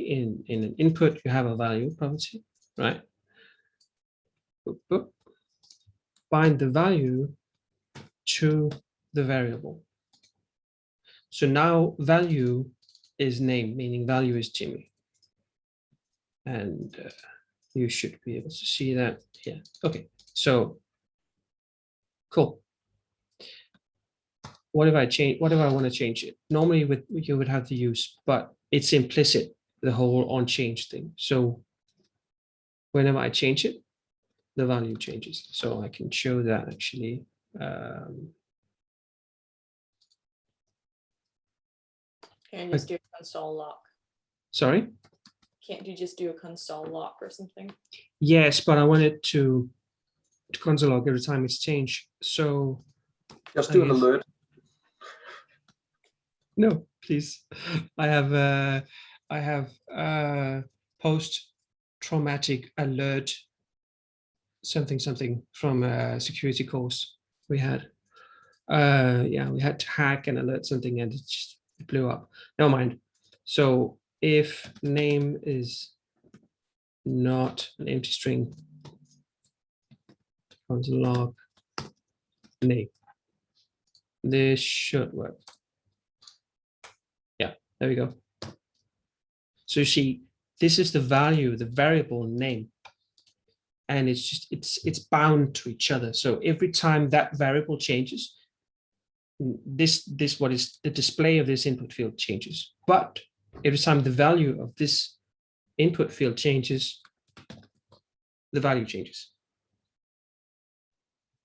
in an input. You have a value property, right? Boop, boop. Bind the value to the variable. So now value is name, meaning value is Jimmy. And you should be able to see that here. Okay, so cool. What if I change? What if I want to change it? Normally, you would have to use, but it's implicit, the whole on change thing. So whenever I change it, the value changes. So I can show that actually. Can you just do a console lock? Sorry? Can't you just do a console lock or something? Yes, but I wanted to console log every time it's changed. So just do an alert. No, please. I have post-traumatic alert something from a security course we had. Yeah, we had to hack and alert something, and it just blew up. Never mind. So if name is not an empty string, console log name, this should work. Yeah, there we go. So you see, this is the value, the variable name, and it's just it's bound to each other. So every time that variable changes, this what is the display of this input field changes. But every time the value of this input field changes, the value changes.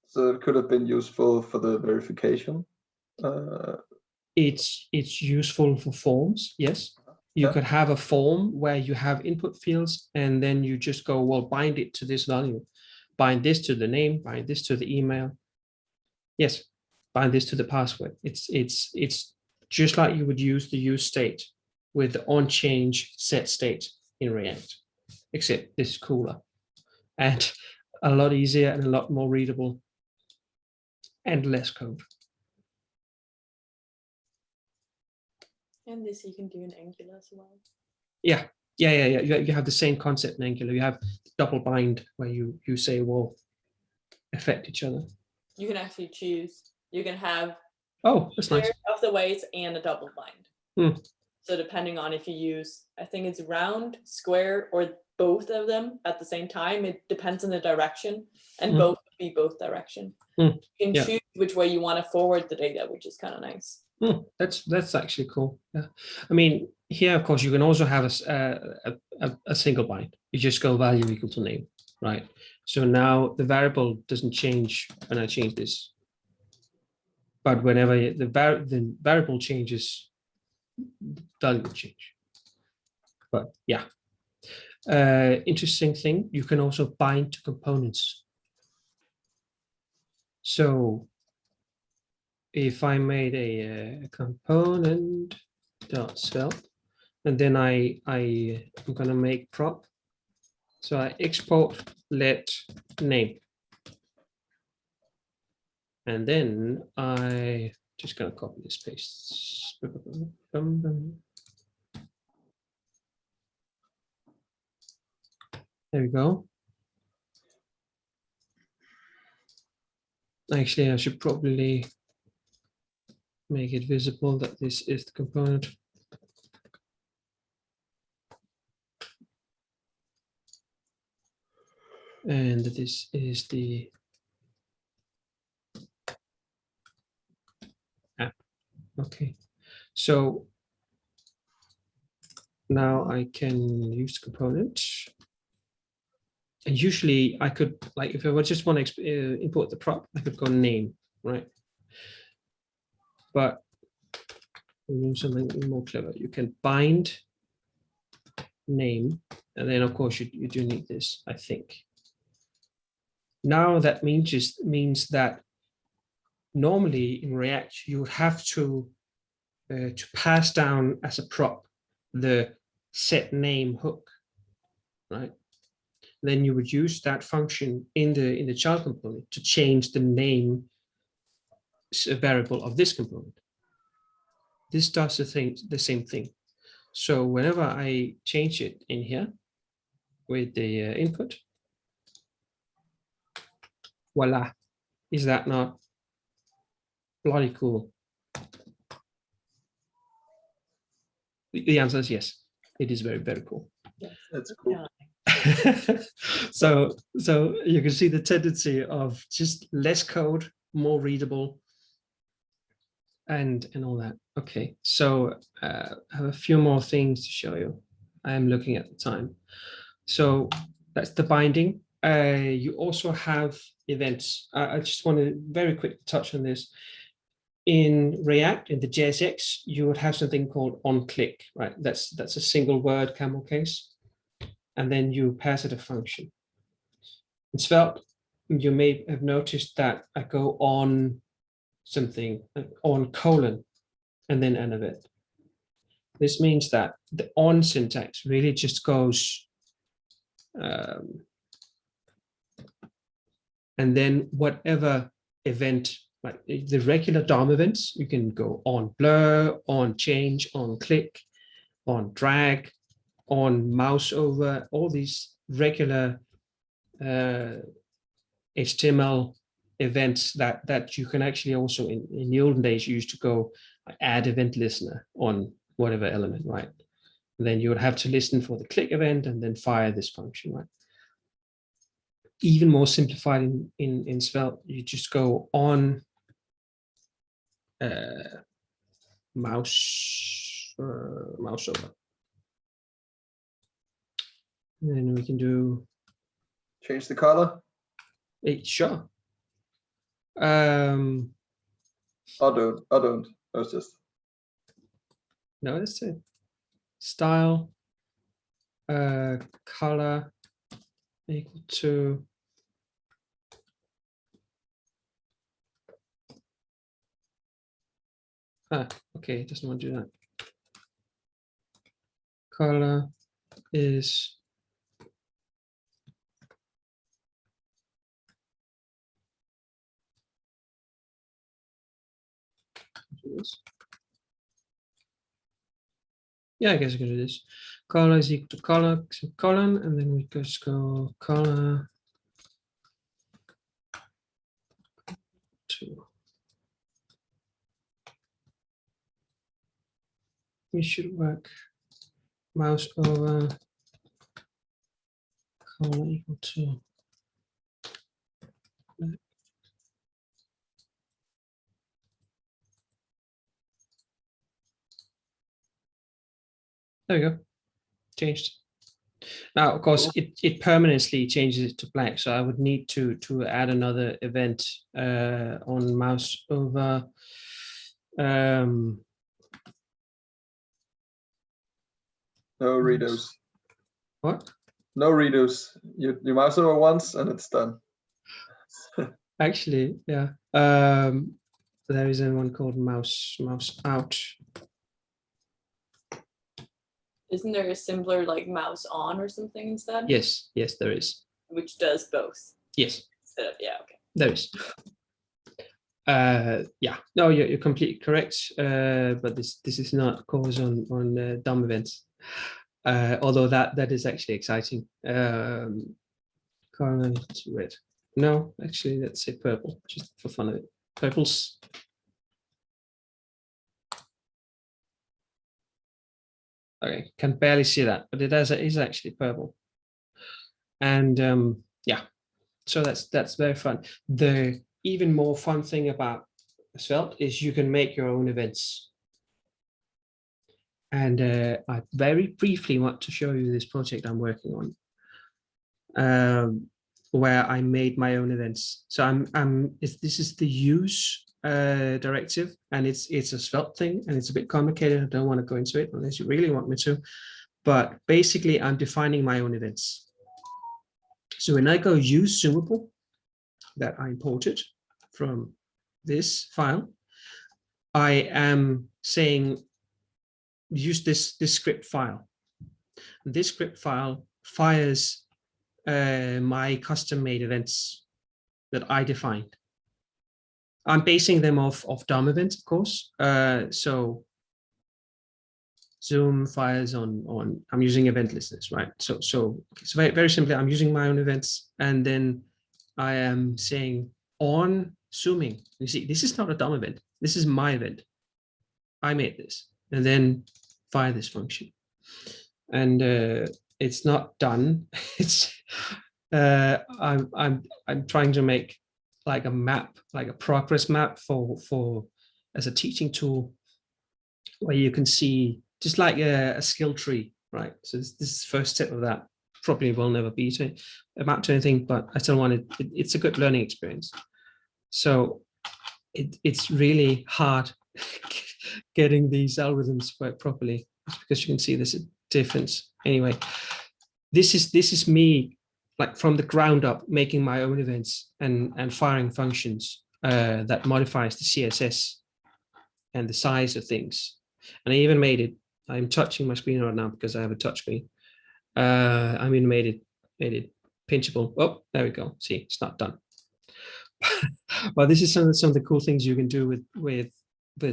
So it could have been useful for the verification. It's useful for forms, yes. You could have a form where you have input fields, and then you just go, well, bind it to this value, bind this to the name, bind this to the email. Yes, bind this to the password. It's just like you would use the use state with the on change set state in React, except this is cooler and a lot easier and a lot more readable and less code. And this you can do in Angular as well. Yeah. You have the same concept in Angular. You have double bind where you say, well, affect each other. You can actually choose. You can have that's nice. Of the ways and a double bind. So depending on if you use, I think it's round, square, or both of them at the same time, it depends on the direction, and both would be both direction. You can choose which way you want to forward the data, which is kind of nice. That's actually cool. Yeah, I mean, here of course you can also have a single bind. You just go value equal to name, right? So now the variable doesn't change when I change this, but whenever the variable changes, the value will change. But yeah, interesting thing, you can also bind to components. So if I made a component dot svelte, and then I'm gonna make prop. So I export let name, and then I just gonna copy this paste. There we go. Actually, I should probably make it visible that this is the component. And this is the app. Okay, so now I can use the component. And usually I could, like, if I just want to import the prop, I could go name, right? But we do something more clever. You can bind name, and then of course you do need this, I think. Now that means that normally in React you would have to to pass down as a prop the set name hook, right? Then you would use that function in the child component to change the name variable of this component. This does the same thing. So whenever I change it in here with the input, voila, is that not bloody cool? The answer is yes. It is very, very cool. That's cool. So you can see the tendency of just less code, more readable, and all that. Okay, so I have a few more things to show you. I am looking at the time. So that's the binding. You also have events. I just want to very quickly touch on this. In React, in the JSX, you would have something called onClick, right? That's a single word camel case, and then you pass it a function. In Svelte, you may have noticed that I go on something, on colon, and then an event. This means that the on syntax really just goes, and then whatever event, like the regular DOM events, you can go on blur, on change, on click, on drag, on mouse over, all these regular HTML events that you can actually also in the olden days you used to go add event listener on whatever element, right? And then you would have to listen for the click event and then fire this function, right? Even more simplified in Svelte, you just go on mouse over. And then we can do Change the color. Sure. I don't. It's just No, that's it. Style, color equal to okay, it doesn't want to do that. Color is yeah, I guess I can do this. Color is equal to color, colon, and then we just go color to. We should work mouse over color equal to. There we go. Changed. Now, of course, it permanently changes it to blank. So I would need to add another event on mouse over. No redos. What? No redos. You mouse over once and it's done. Actually, yeah. There is one called mouse out. Isn't there a simpler like mouse on or something instead? Yes, there is. Which does both. Yes. Instead of, yeah, okay. There is. Yeah, no, you're completely correct. But this is not cause on DOM events. Although that is actually exciting. Color to red. No, actually, let's say purple, just for fun of it. Purples. Okay, can barely see that, but it is actually purple. And yeah, so that's very fun. The even more fun thing about Svelte is you can make your own events. And I very briefly want to show you this project I'm working on, where I made my own events. So this is the use directive, and it's a Svelte thing, and it's a bit complicated. I don't want to go into it unless you really want me to. But basically, I'm defining my own events. So when I go use zoomable that I imported from this file, I am saying, use this script file. This script file fires my custom-made events that I defined. I'm basing them off DOM events, of course. So Zoom fires on I'm using event listeners, right? So very, very simply, I'm using my own events, and then I am saying on zooming. You see, this is not a DOM event. This is my event. I made this, and then fire this function. And it's not done. It's I'm trying to make like a map, like a progress map for as a teaching tool, where you can see just like a skill tree, right? So this is the first step of that. Probably will never be to amount to anything, but I still want it's a good learning experience. So it's really hard getting these algorithms to work properly, because you can see there's a difference. Anyway, this is me, like from the ground up, making my own events and firing functions that modifies the CSS and the size of things. And I even made it. I'm touching my screen right now because I have a touch screen. I mean, made it pinchable. Oh, there we go. See, it's not done. Well, this is some of the cool things you can do with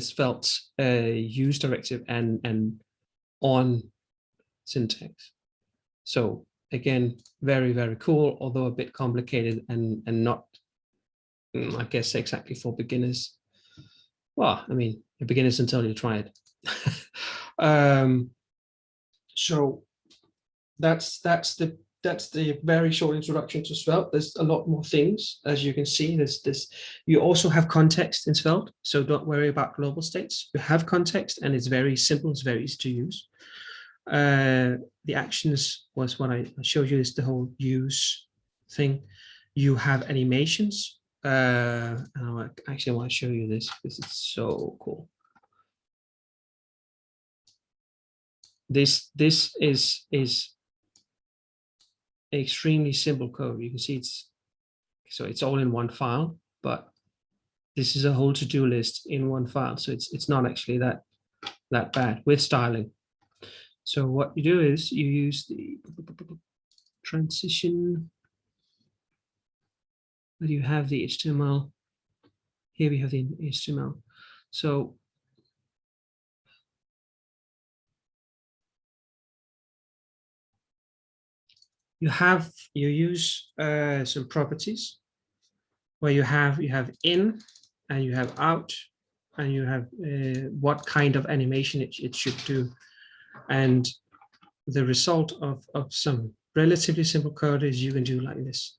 Svelte use directive and on syntax. So again, very, very cool, although a bit complicated and not, I guess, exactly for beginners. Well, I mean, beginners until you try it. So that's the very short introduction to Svelte. There's a lot more things, as you can see. There's this. You also have context in Svelte, so don't worry about global states. You have context, and it's very simple. It's very easy to use. The actions was what I showed you, is the whole use thing. You have animations. Actually, I want to show you this because it's so cool. This is extremely simple code. You can see it's all in one file, but this is a whole to-do list in one file. So it's not actually that bad with styling. So what you do is you use the transition. Where do you have the HTML? Here we have the HTML. So you use some properties where you have in and you have out and you have what kind of animation it should do. And the result of some relatively simple code is you can do like this.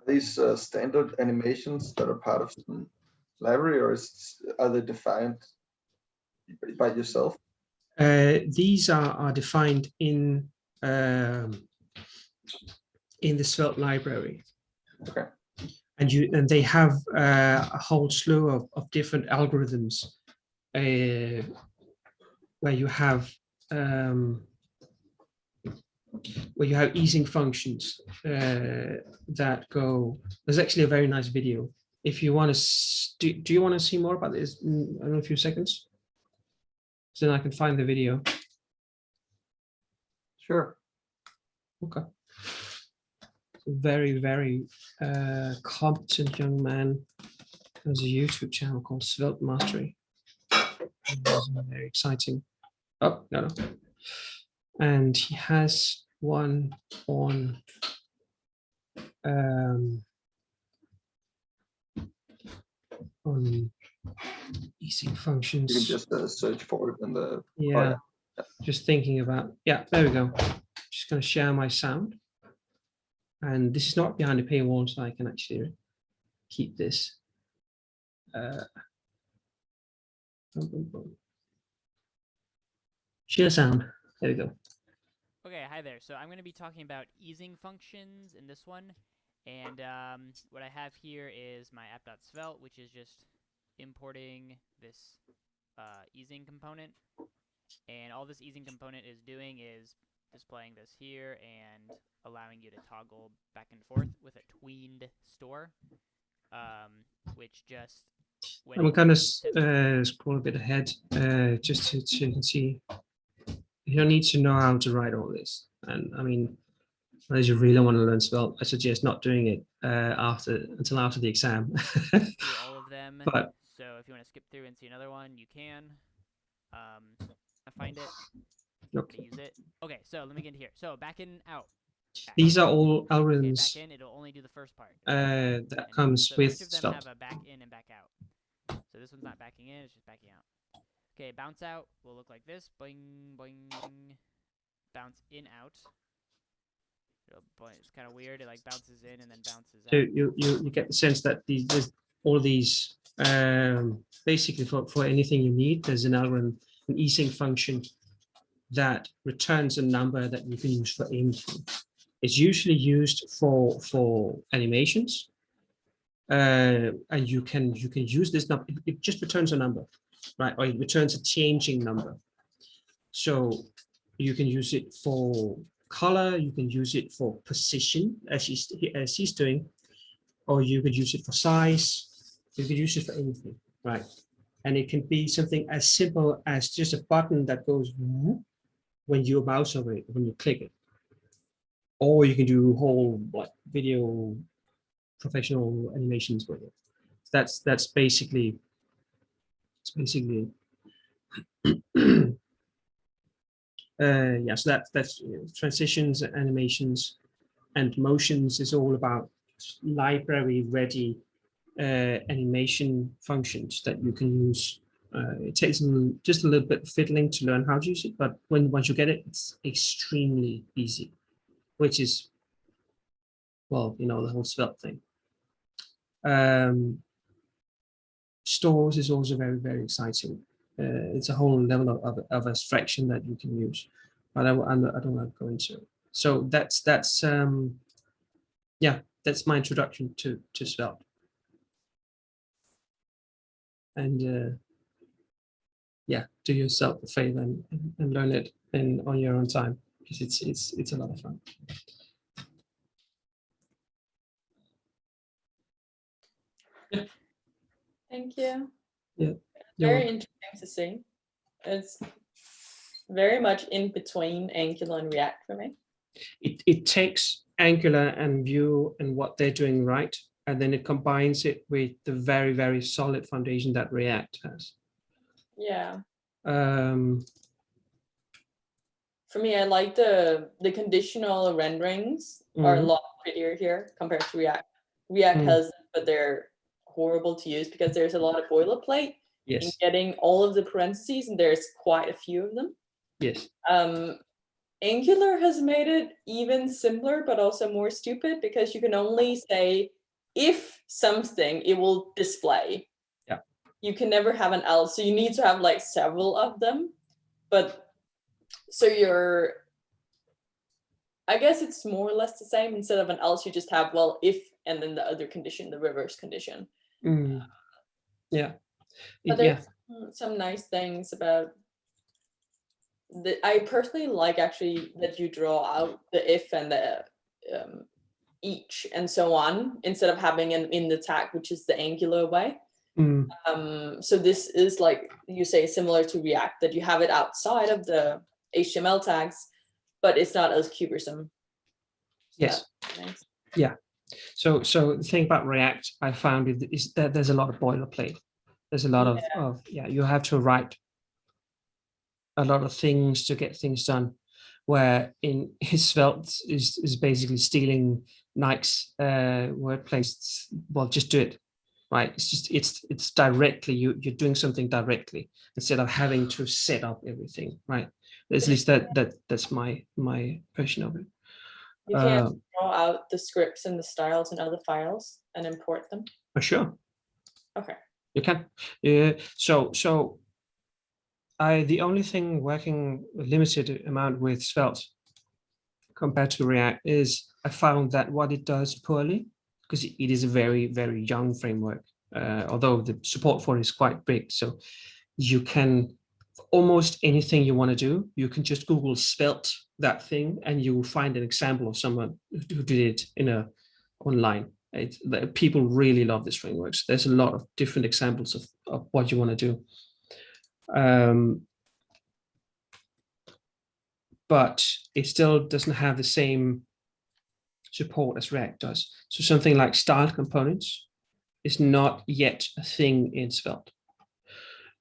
Are these standard animations that are part of some library, or are they defined by yourself? These are defined in the Svelte library. Okay. And they have a whole slew of different algorithms where you have easing functions that go. There's actually a very nice video. If you want to, do you want to see more about this in a few seconds? So then I can find the video. Sure. Okay. Very, very competent young man has a YouTube channel called Svelte Mastery. Very exciting. Oh, no. And he has one on easing functions. You can just search for it in the. Yeah. Just thinking about. Yeah, there we go. Just going to share my sound. And this is not behind a paywall, so I can actually keep this. Share sound. There we go. Okay, hi there. So I'm going to be talking about easing functions in this one. And what I have here is my app.svelte, which is just importing this easing component. And all this easing component is doing is displaying this here and allowing you to toggle back and forth with a tweened store, which just when I'm it going comes to to scroll a bit ahead, just so you can see. You don't need to know how to write all this. And I mean, unless you really want to learn Svelte, I suggest not doing it until after the exam. through all of them. But So if you want to skip through and see another one, you can. Find it. okay. Use it. Okay, so let me get into here. So back in, out. Back. These are all Okay, algorithms back in, it'll only do the first part. that comes so with each of them Svelte. have a back in and back out. So this one's not backing in, it's just backing out. Okay, bounce out will look like this. Boing, boing, boing. Bounce in, out. It's kind of weird. It like bounces in and then bounces So out. you get the sense that all these basically for anything you need, there's an algorithm, an async function that returns a number that you can use for anything. It's usually used for animations, and you can use this number. It just returns a number, right? Or it returns a changing number. So you can use it for color. You can use it for position, as he's doing, or you could use it for size. You could use it for anything, right? And it can be something as simple as just a button that goes when you mouse over it, when you click it. Or you can do whole like video professional animations with it. That's basically yeah. So that's transitions, animations, and motions is all about library ready animation functions that you can use. It takes just a little bit of fiddling to learn how to use it, but once you get it, it's extremely easy, which is, well, you know, the whole Svelte thing. Stores is also very, very exciting. It's a whole level of abstraction that you can use, but I don't want to go into it. So that's yeah, that's my introduction to Svelte. And yeah, do yourself a favor and learn it on your own time, because it's a lot of fun. Yeah. Thank you. Yeah. Very interesting to see. It's very much in between Angular and React for me. It takes Angular and Vue and what they're doing right, and then it combines it with the very, very solid foundation that React has. Yeah. For me, I like the conditional renderings are a lot prettier here compared to React. React has, but they're horrible to use because there's a lot of boilerplate in getting all of the parentheses, and there's quite a few of them. Yes. Angular has made it even simpler, but also more stupid, because you can only say if something, it will display. Yeah. You can never have an else, so you need to have like several of them. But so I guess it's more or less the same. Instead of an else, you just have, well, if, and then the other condition, the reverse condition. Yeah. But there's some nice things about I personally like actually that you draw out the if and the each and so on, instead of having an in the tag, which is the Angular way. So this is, like you say, similar to React, that you have it outside of the HTML tags, but it's not as cumbersome. Yes. Nice. Yeah. So the thing about React, I found is that there's a lot of boilerplate. There's a lot of you have to write a lot of things to get things done, where in his Svelte is basically stealing Nike's wordplace. Well, just do it, right? It's just it's directly you're doing something directly instead of having to set up everything, right? At least that's my impression of it. You can't draw out the scripts and the styles in other files and import them? For sure. Okay. You can. So the only thing working a limited amount with Svelte compared to React is I found that what it does poorly, because it is a very, very young framework, although the support for it is quite big. So you can, almost anything you want to do, you can just Google Svelte that thing, and you will find an example of someone who did it online. People really love this framework. So there's a lot of different examples of what you want to do. But it still doesn't have the same support as React does. So something like styled components is not yet a thing in Svelte.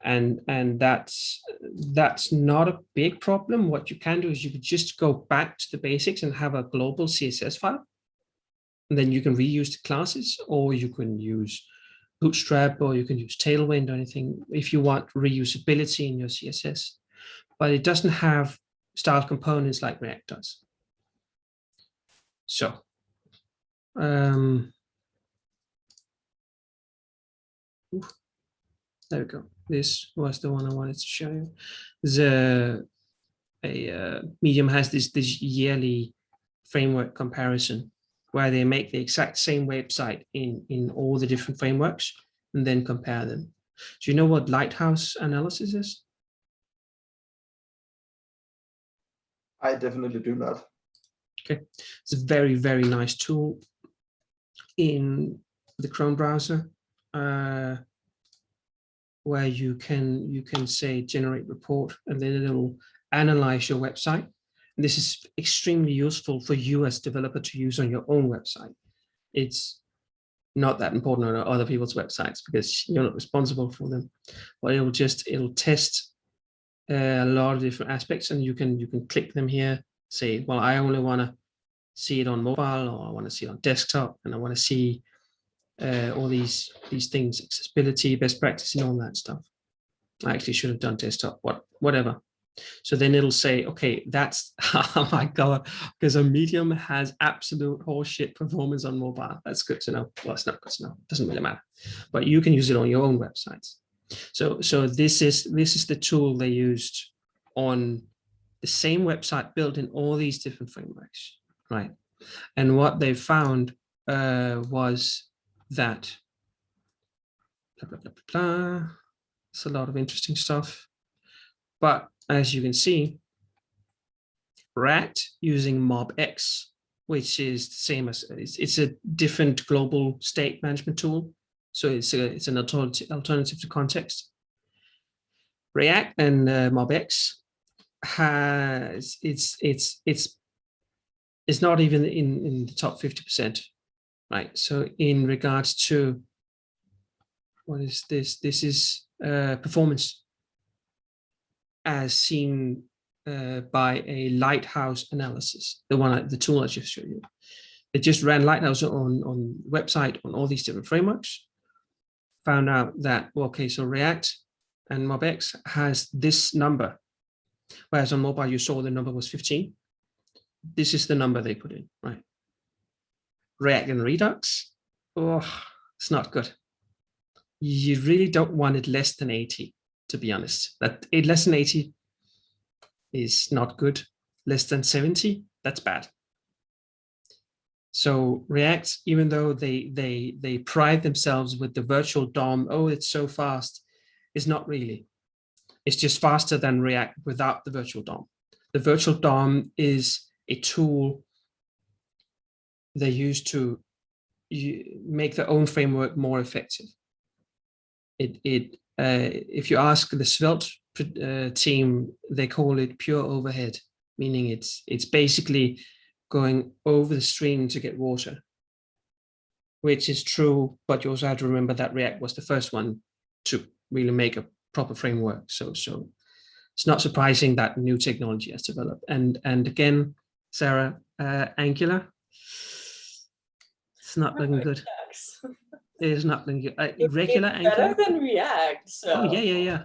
And that's not a big problem. What you can do is you could just go back to the basics and have a global CSS file. And then you can reuse the classes, or you can use Bootstrap, or you can use Tailwind or anything if you want reusability in your CSS. But it doesn't have styled components like React does. So there we go. This was the one I wanted to show you. Medium has this yearly framework comparison where they make the exact same website in all the different frameworks and then compare them. Do you know what lighthouse analysis is? I definitely do not. Okay, it's a very, very nice tool in the Chrome browser where you can say generate report, and then it'll analyze your website. And this is extremely useful for you as developer to use on your own website. It's not that important on other people's websites because you're not responsible for them, but it'll test a lot of different aspects, and you can click them here, say, well, I only want to see it on mobile, or I want to see it on desktop, and I want to see all these things, accessibility, best practice, and all that stuff. I actually should have done desktop, whatever. So then it'll say, okay, that's, oh my God, because a Medium has absolute horseshit performance on mobile. That's good to know. Well, it's not good to know. It doesn't really matter. But you can use it on your own websites. So this is the tool they used on the same website built in all these different frameworks, right? And what they found was that blah, blah, blah, blah, blah. It's a lot of interesting stuff. But as you can see, React using MobX, which is the same as it's a different global state management tool. So it's an alternative to context. React and MobX has it's not even in the top 50%, right? So in regards to what is this? This is performance as seen by a lighthouse analysis, the tool I just showed you. They just ran lighthouse on website on all these different frameworks, found out that, okay, so React and MobX has this number, whereas on mobile you saw the number was 15. This is the number they put in, right? React and Redux, oh, it's not good. You really don't want it less than 80, to be honest. Less than 80 is not good. Less than 70, that's bad. So React, even though they pride themselves with the virtual DOM, oh, it's so fast, it's not really. It's just faster than React without the virtual DOM. The virtual DOM is a tool they use to make their own framework more effective. If you ask the Svelte team, they call it pure overhead, meaning it's basically going over the stream to get water, which is true, but you also have to remember that React was the first one to really make a proper framework. So it's not surprising that new technology has developed. And again, Sarah, Angular, it's not looking good. It is not looking good. Regular Angular, better than React. So. Oh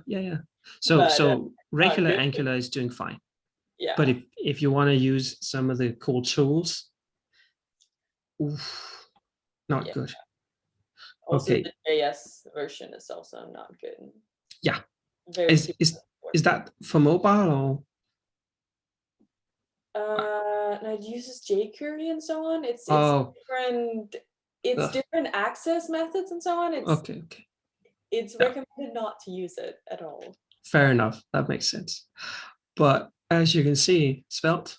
yeah. So regular Angular is doing fine. Yeah. But if you want to use some of the cool tools, oof, not good. Also, okay. the JS version is also not good. Yeah. Is that for mobile or? No, it uses jQuery and so on. It's different. It's different access methods and so on. It's okay. It's recommended not to use it at all. Fair enough. That makes sense. But as you can see, Svelte.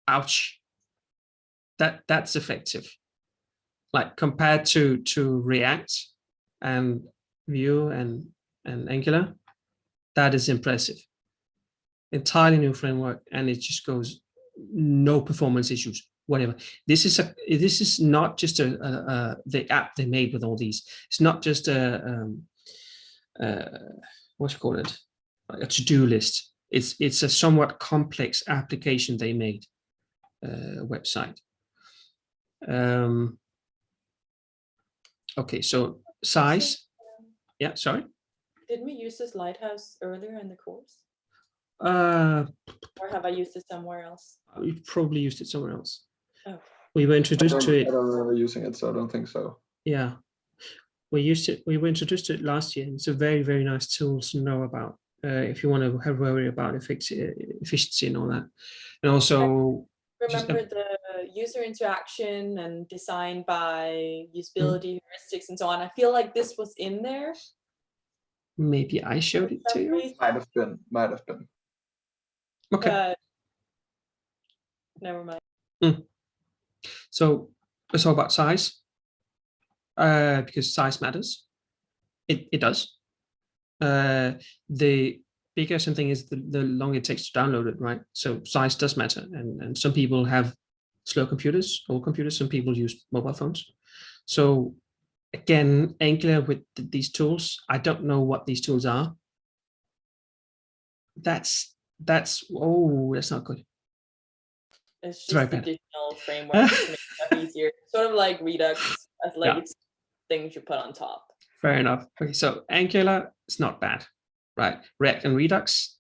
Ouch. That's effective. Like compared to React and Vue and Angular, that is impressive. Entirely new framework, and it just goes no performance issues, whatever. This is not just the app they made with all these. It's not just what you call it, a to-do list. It's a somewhat complex application they made, website. Okay, so size. Yeah, sorry. Didn't we use this lighthouse earlier in the course? Or have I used it somewhere else? We probably used it somewhere else. Oh. We were introduced to it. I don't remember using it, so I don't think so. Yeah, we used it. We were introduced to it last year. It's a very, very nice tool to know about if you want to have worry about efficiency and all that. And also, remember the user interaction and design by usability heuristics and so on. I feel like this was in there. Maybe I showed it to you. Might have been. Okay. Never mind. So let's talk about size, because size matters. It does. The bigger something is, the longer it takes to download it, right? So size does matter, and some people have slow computers, old computers. Some people use mobile phones. So again, Angular with these tools, I don't know what these tools are. That's that's not good. It's just additional framework to make stuff easier. Sort of like Redux, as like it's things you put on top. Fair enough. Okay, so Angular is not bad, right? React and Redux,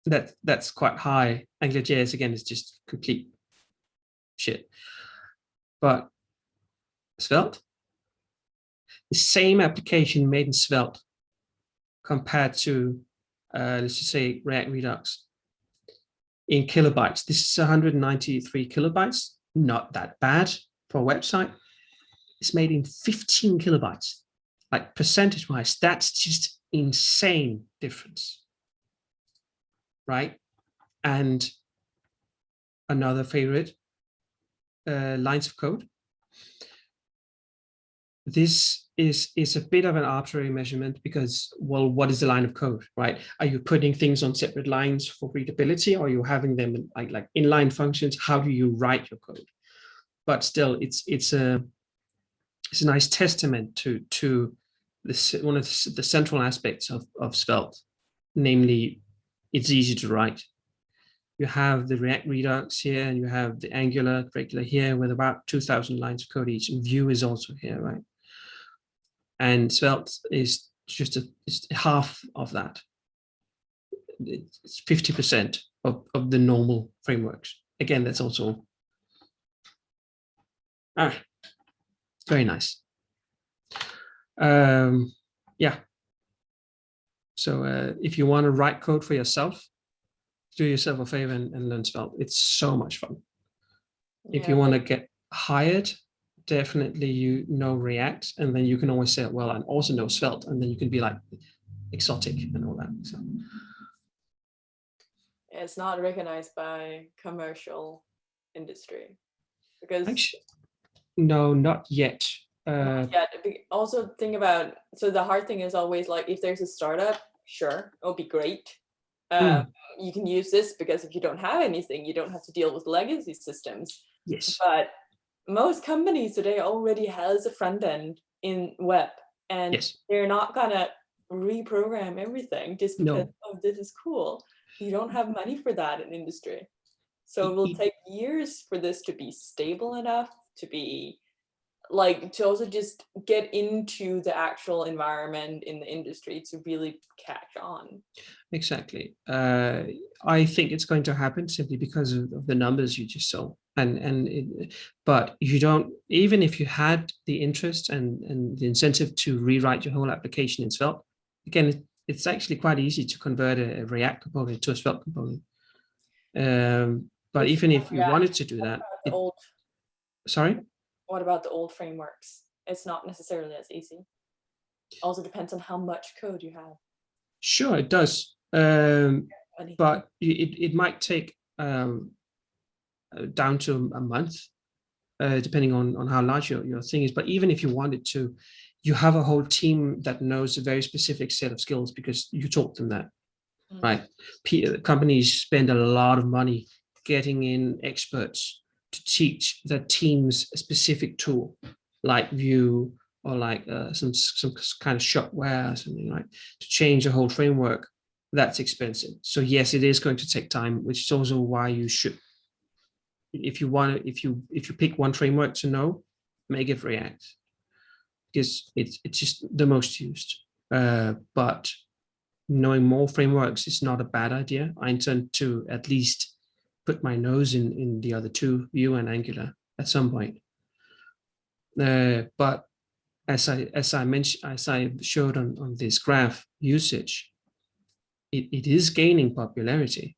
that's quite high. AngularJS again is just complete shit. But Svelte, the same application made in Svelte compared to let's just say React Redux in kilobytes. This is 193 kilobytes, not that bad for a website. It's made in 15 kilobytes. Like percentage wise, that's just insane difference, right? And another favorite, lines of code. This is a bit of an arbitrary measurement because, well, what is the line of code, right? Are you putting things on separate lines for readability, or are you having them in, like inline functions? How do you write your code? But still, it's a nice testament to this, one of the central aspects of Svelte, namely, it's easy to write. You have the React Redux here, and you have the Angular regular here with about 2,000 lines of code each, and Vue is also here, right? And Svelte is just it's half of that. It's 50% of the normal frameworks. Again, that's also very nice. Yeah. So if you want to write code for yourself, do yourself a favor and learn Svelte. It's so much fun. If you want to get hired, definitely you know React, and then you can always say, well, I also know Svelte, and then you can be like exotic and all that. So it's not recognized by commercial industry because actually, no, not yet. Not yet. Also think about, so the hard thing is always like, if there's a startup, sure, it'll be great. You can use this because if you don't have anything, you don't have to deal with legacy systems. Yes. But most companies today already has a front end in web, and they're not gonna reprogram everything just because, oh, this is cool. You don't have money for that in industry. So it will take years for this to be stable enough to be like, to also just get into the actual environment in the industry to really catch on. Exactly. I think it's going to happen simply because of the numbers you just saw. But you don't, even if you had the interest and the incentive to rewrite your whole application in Svelte, again, it's actually quite easy to convert a React component to a Svelte component. But even if you wanted to do that, sorry? What about the old frameworks? It's not necessarily as easy. Also depends on how much code you have. Sure, it does. But it might take down to a month depending on how large your thing is. But even if you wanted to, you have a whole team that knows a very specific set of skills because you taught them that, right? Companies spend a lot of money getting in experts to teach their teams a specific tool, like Vue or like some kind of shopware or something, like to change a whole framework. That's expensive. So yes, it is going to take time, which is also why you should, if you pick one framework to know, make it React, because it's just the most used. But knowing more frameworks is not a bad idea. I intend to at least put my nose in the other two, Vue and Angular, at some point. But as I mentioned, as I showed on this graph, usage, it is gaining popularity.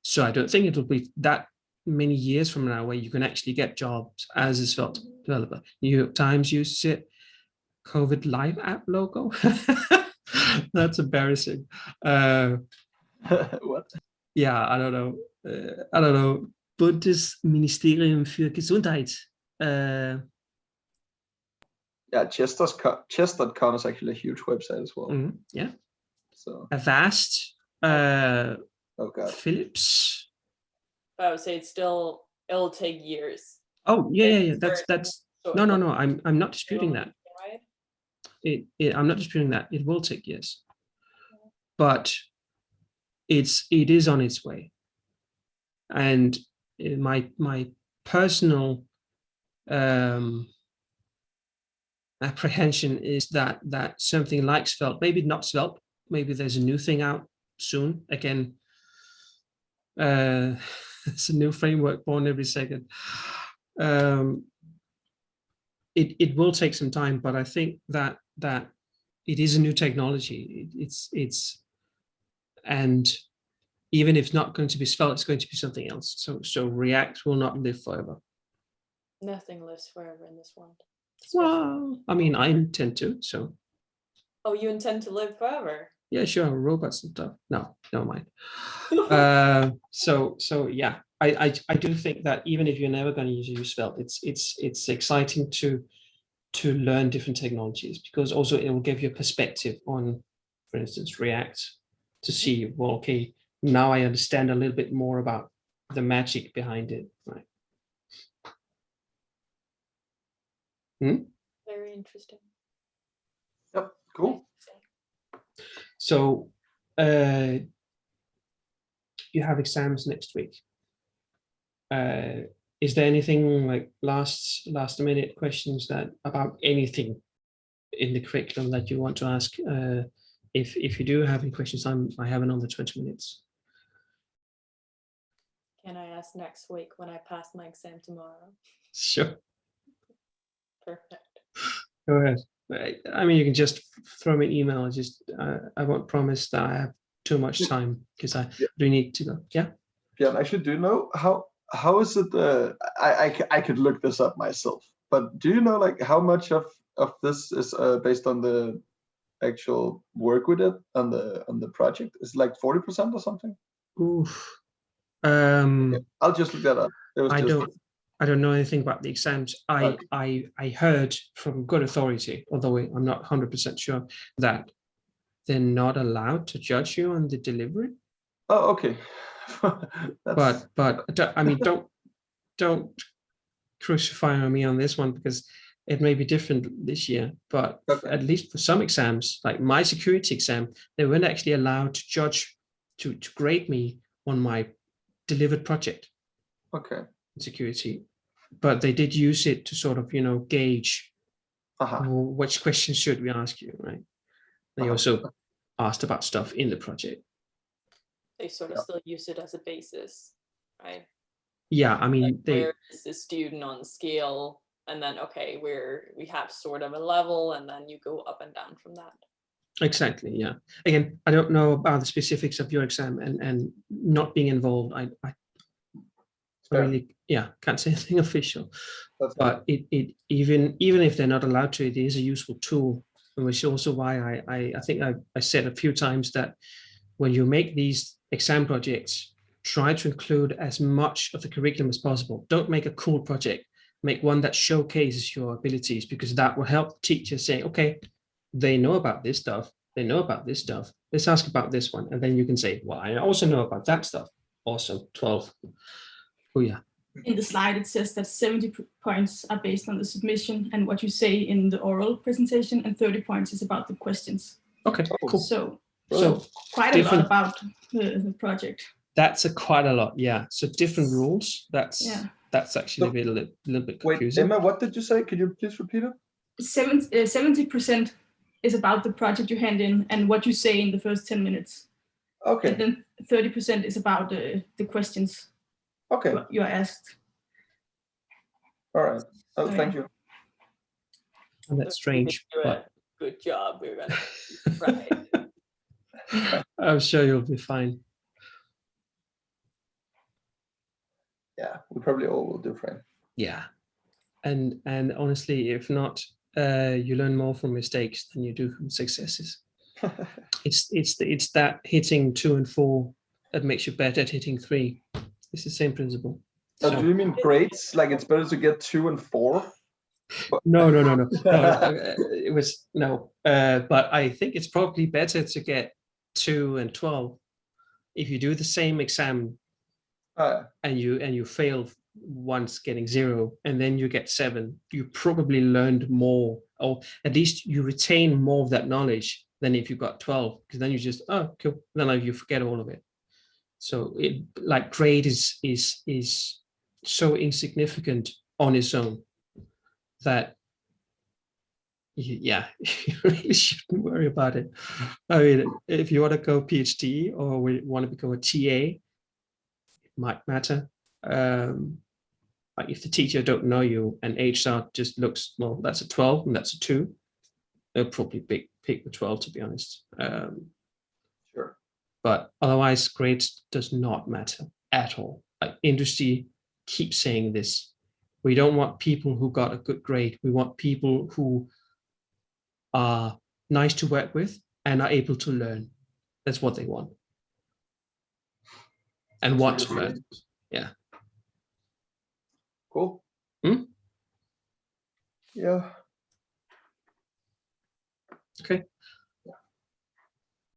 So I don't think it will be that many years from now where you can actually get jobs as a Svelte developer. New York Times uses it. COVID Live app logo. That's embarrassing. What? Yeah, I don't know. I don't know. Bundesministerium für Gesundheit. Yeah, chess.com is actually a huge website as well. Yeah. So Avast. oh god. Philips. I would say it'll take years. Oh yeah. That's no. I'm not disputing that. Right? I'm not disputing that. It will take years, but it is on its way. And my personal apprehension is that something like Svelte, maybe not Svelte, maybe there's a new thing out soon. Again, it's a new framework born every second. It will take some time, but I think that it is a new technology. It's and even if it's not going to be Svelte, it's going to be something else. So React will not live forever. Nothing lives forever in this world. Well, I mean, I intend to. So. Oh, you intend to live forever? Yeah, sure. Robots and stuff. No, never mind. So yeah, I do think that even if you're never going to use Svelte, it's exciting to learn different technologies, because also it will give you a perspective on, for instance, React, to see, well, okay, now I understand a little bit more about the magic behind it, right? Very interesting. Yep, cool. So you have exams next week. Is there anything like last minute questions that about anything in the curriculum that you want to ask? If you do have any questions, I have another 20 minutes. Can I ask next week when I pass my exam tomorrow? Sure. Perfect. Go ahead. I mean, you can just throw me an email. I won't promise that I have too much time, because I do need to go. Yeah. Yeah, actually, do you know how is it? I could look this up myself, but do you know like how much of this is based on the actual work we did on the project? Is it like 40% or something? Oof. Okay, I'll just look that up. It was I don't know anything about the exams. Okay. I heard from good authority, although I'm not 100% sure, that they're not allowed to judge you on the delivery. Oh, okay. But I mean, don't crucify me on this one, because it may be different this year. But okay. At least for some exams, like my security exam, they weren't actually allowed to judge, to grade me on my delivered project. Okay. Security, but they did use it to sort of, gauge which questions should we ask you, right? They also asked about stuff in the project. They sort of still use it as a basis, right? Yeah, I mean, like, where is the student on the scale, and then okay, we have sort of a level, and then you go up and down from that. Exactly. Yeah. Again, I don't know about the specifics of your exam, and not being involved, I really can't say anything official. But it even if they're not allowed to, it is a useful tool, which is also why I think I said a few times that when you make these exam projects, try to include as much of the curriculum as possible. Don't make a cool project, Make one that showcases your abilities, because that will help teachers say, okay, they know about this stuff. They know about this stuff. Let's ask about this one. And then you can say, well, I also know about that stuff. Awesome. 12. Oh, yeah. In the slide, it says that 70 points are based on the submission and what you say in the oral presentation, and 30 points is about the questions. Okay, cool. So quite a different- lot about the project. That's quite a lot, yeah. So different rules. That's actually So- a little bit Wait, confusing. Emma, what did you say? Could you please repeat it? 70% is about the project you hand in and what you say in the first 10 minutes. Okay. And then 30% is about the questions Okay. you are asked. All right. Oh, So, thank yeah. you. And that's strange, Do a but good job. We're gonna right. I'm sure you'll be fine. Yeah, we probably all will do fine. Yeah. And honestly, if not, you learn more from mistakes than you do from successes. It's that hitting 2 and 4 that makes you better at hitting 3. It's the same principle. Oh, So- do you mean grades? Like it's better to get 2 and 4? No. It was no. But I think it's probably better to get 2 and 12. If you do the same exam and you fail once getting 0, and then you get 7, you probably learned more, or at least you retain more of that knowledge than if you got 12, because then you just, oh, cool. Then you forget all of it. So it, like, grade is so insignificant on its own that you really shouldn't worry about it. I mean, if you want to go PhD or we want to become a TA, it might matter. Like if the teacher don't know you and HR just looks, well, that's a 12 and that's a 2, they'll probably pick the 12, to be honest. Sure. But otherwise, grades does not matter at all. Like industry keeps saying this. We don't want people who got a good grade. We want people who are nice to work with and are able to learn. That's what they want. And want to learn. Yeah. Cool. Hmm? Yeah. Okay.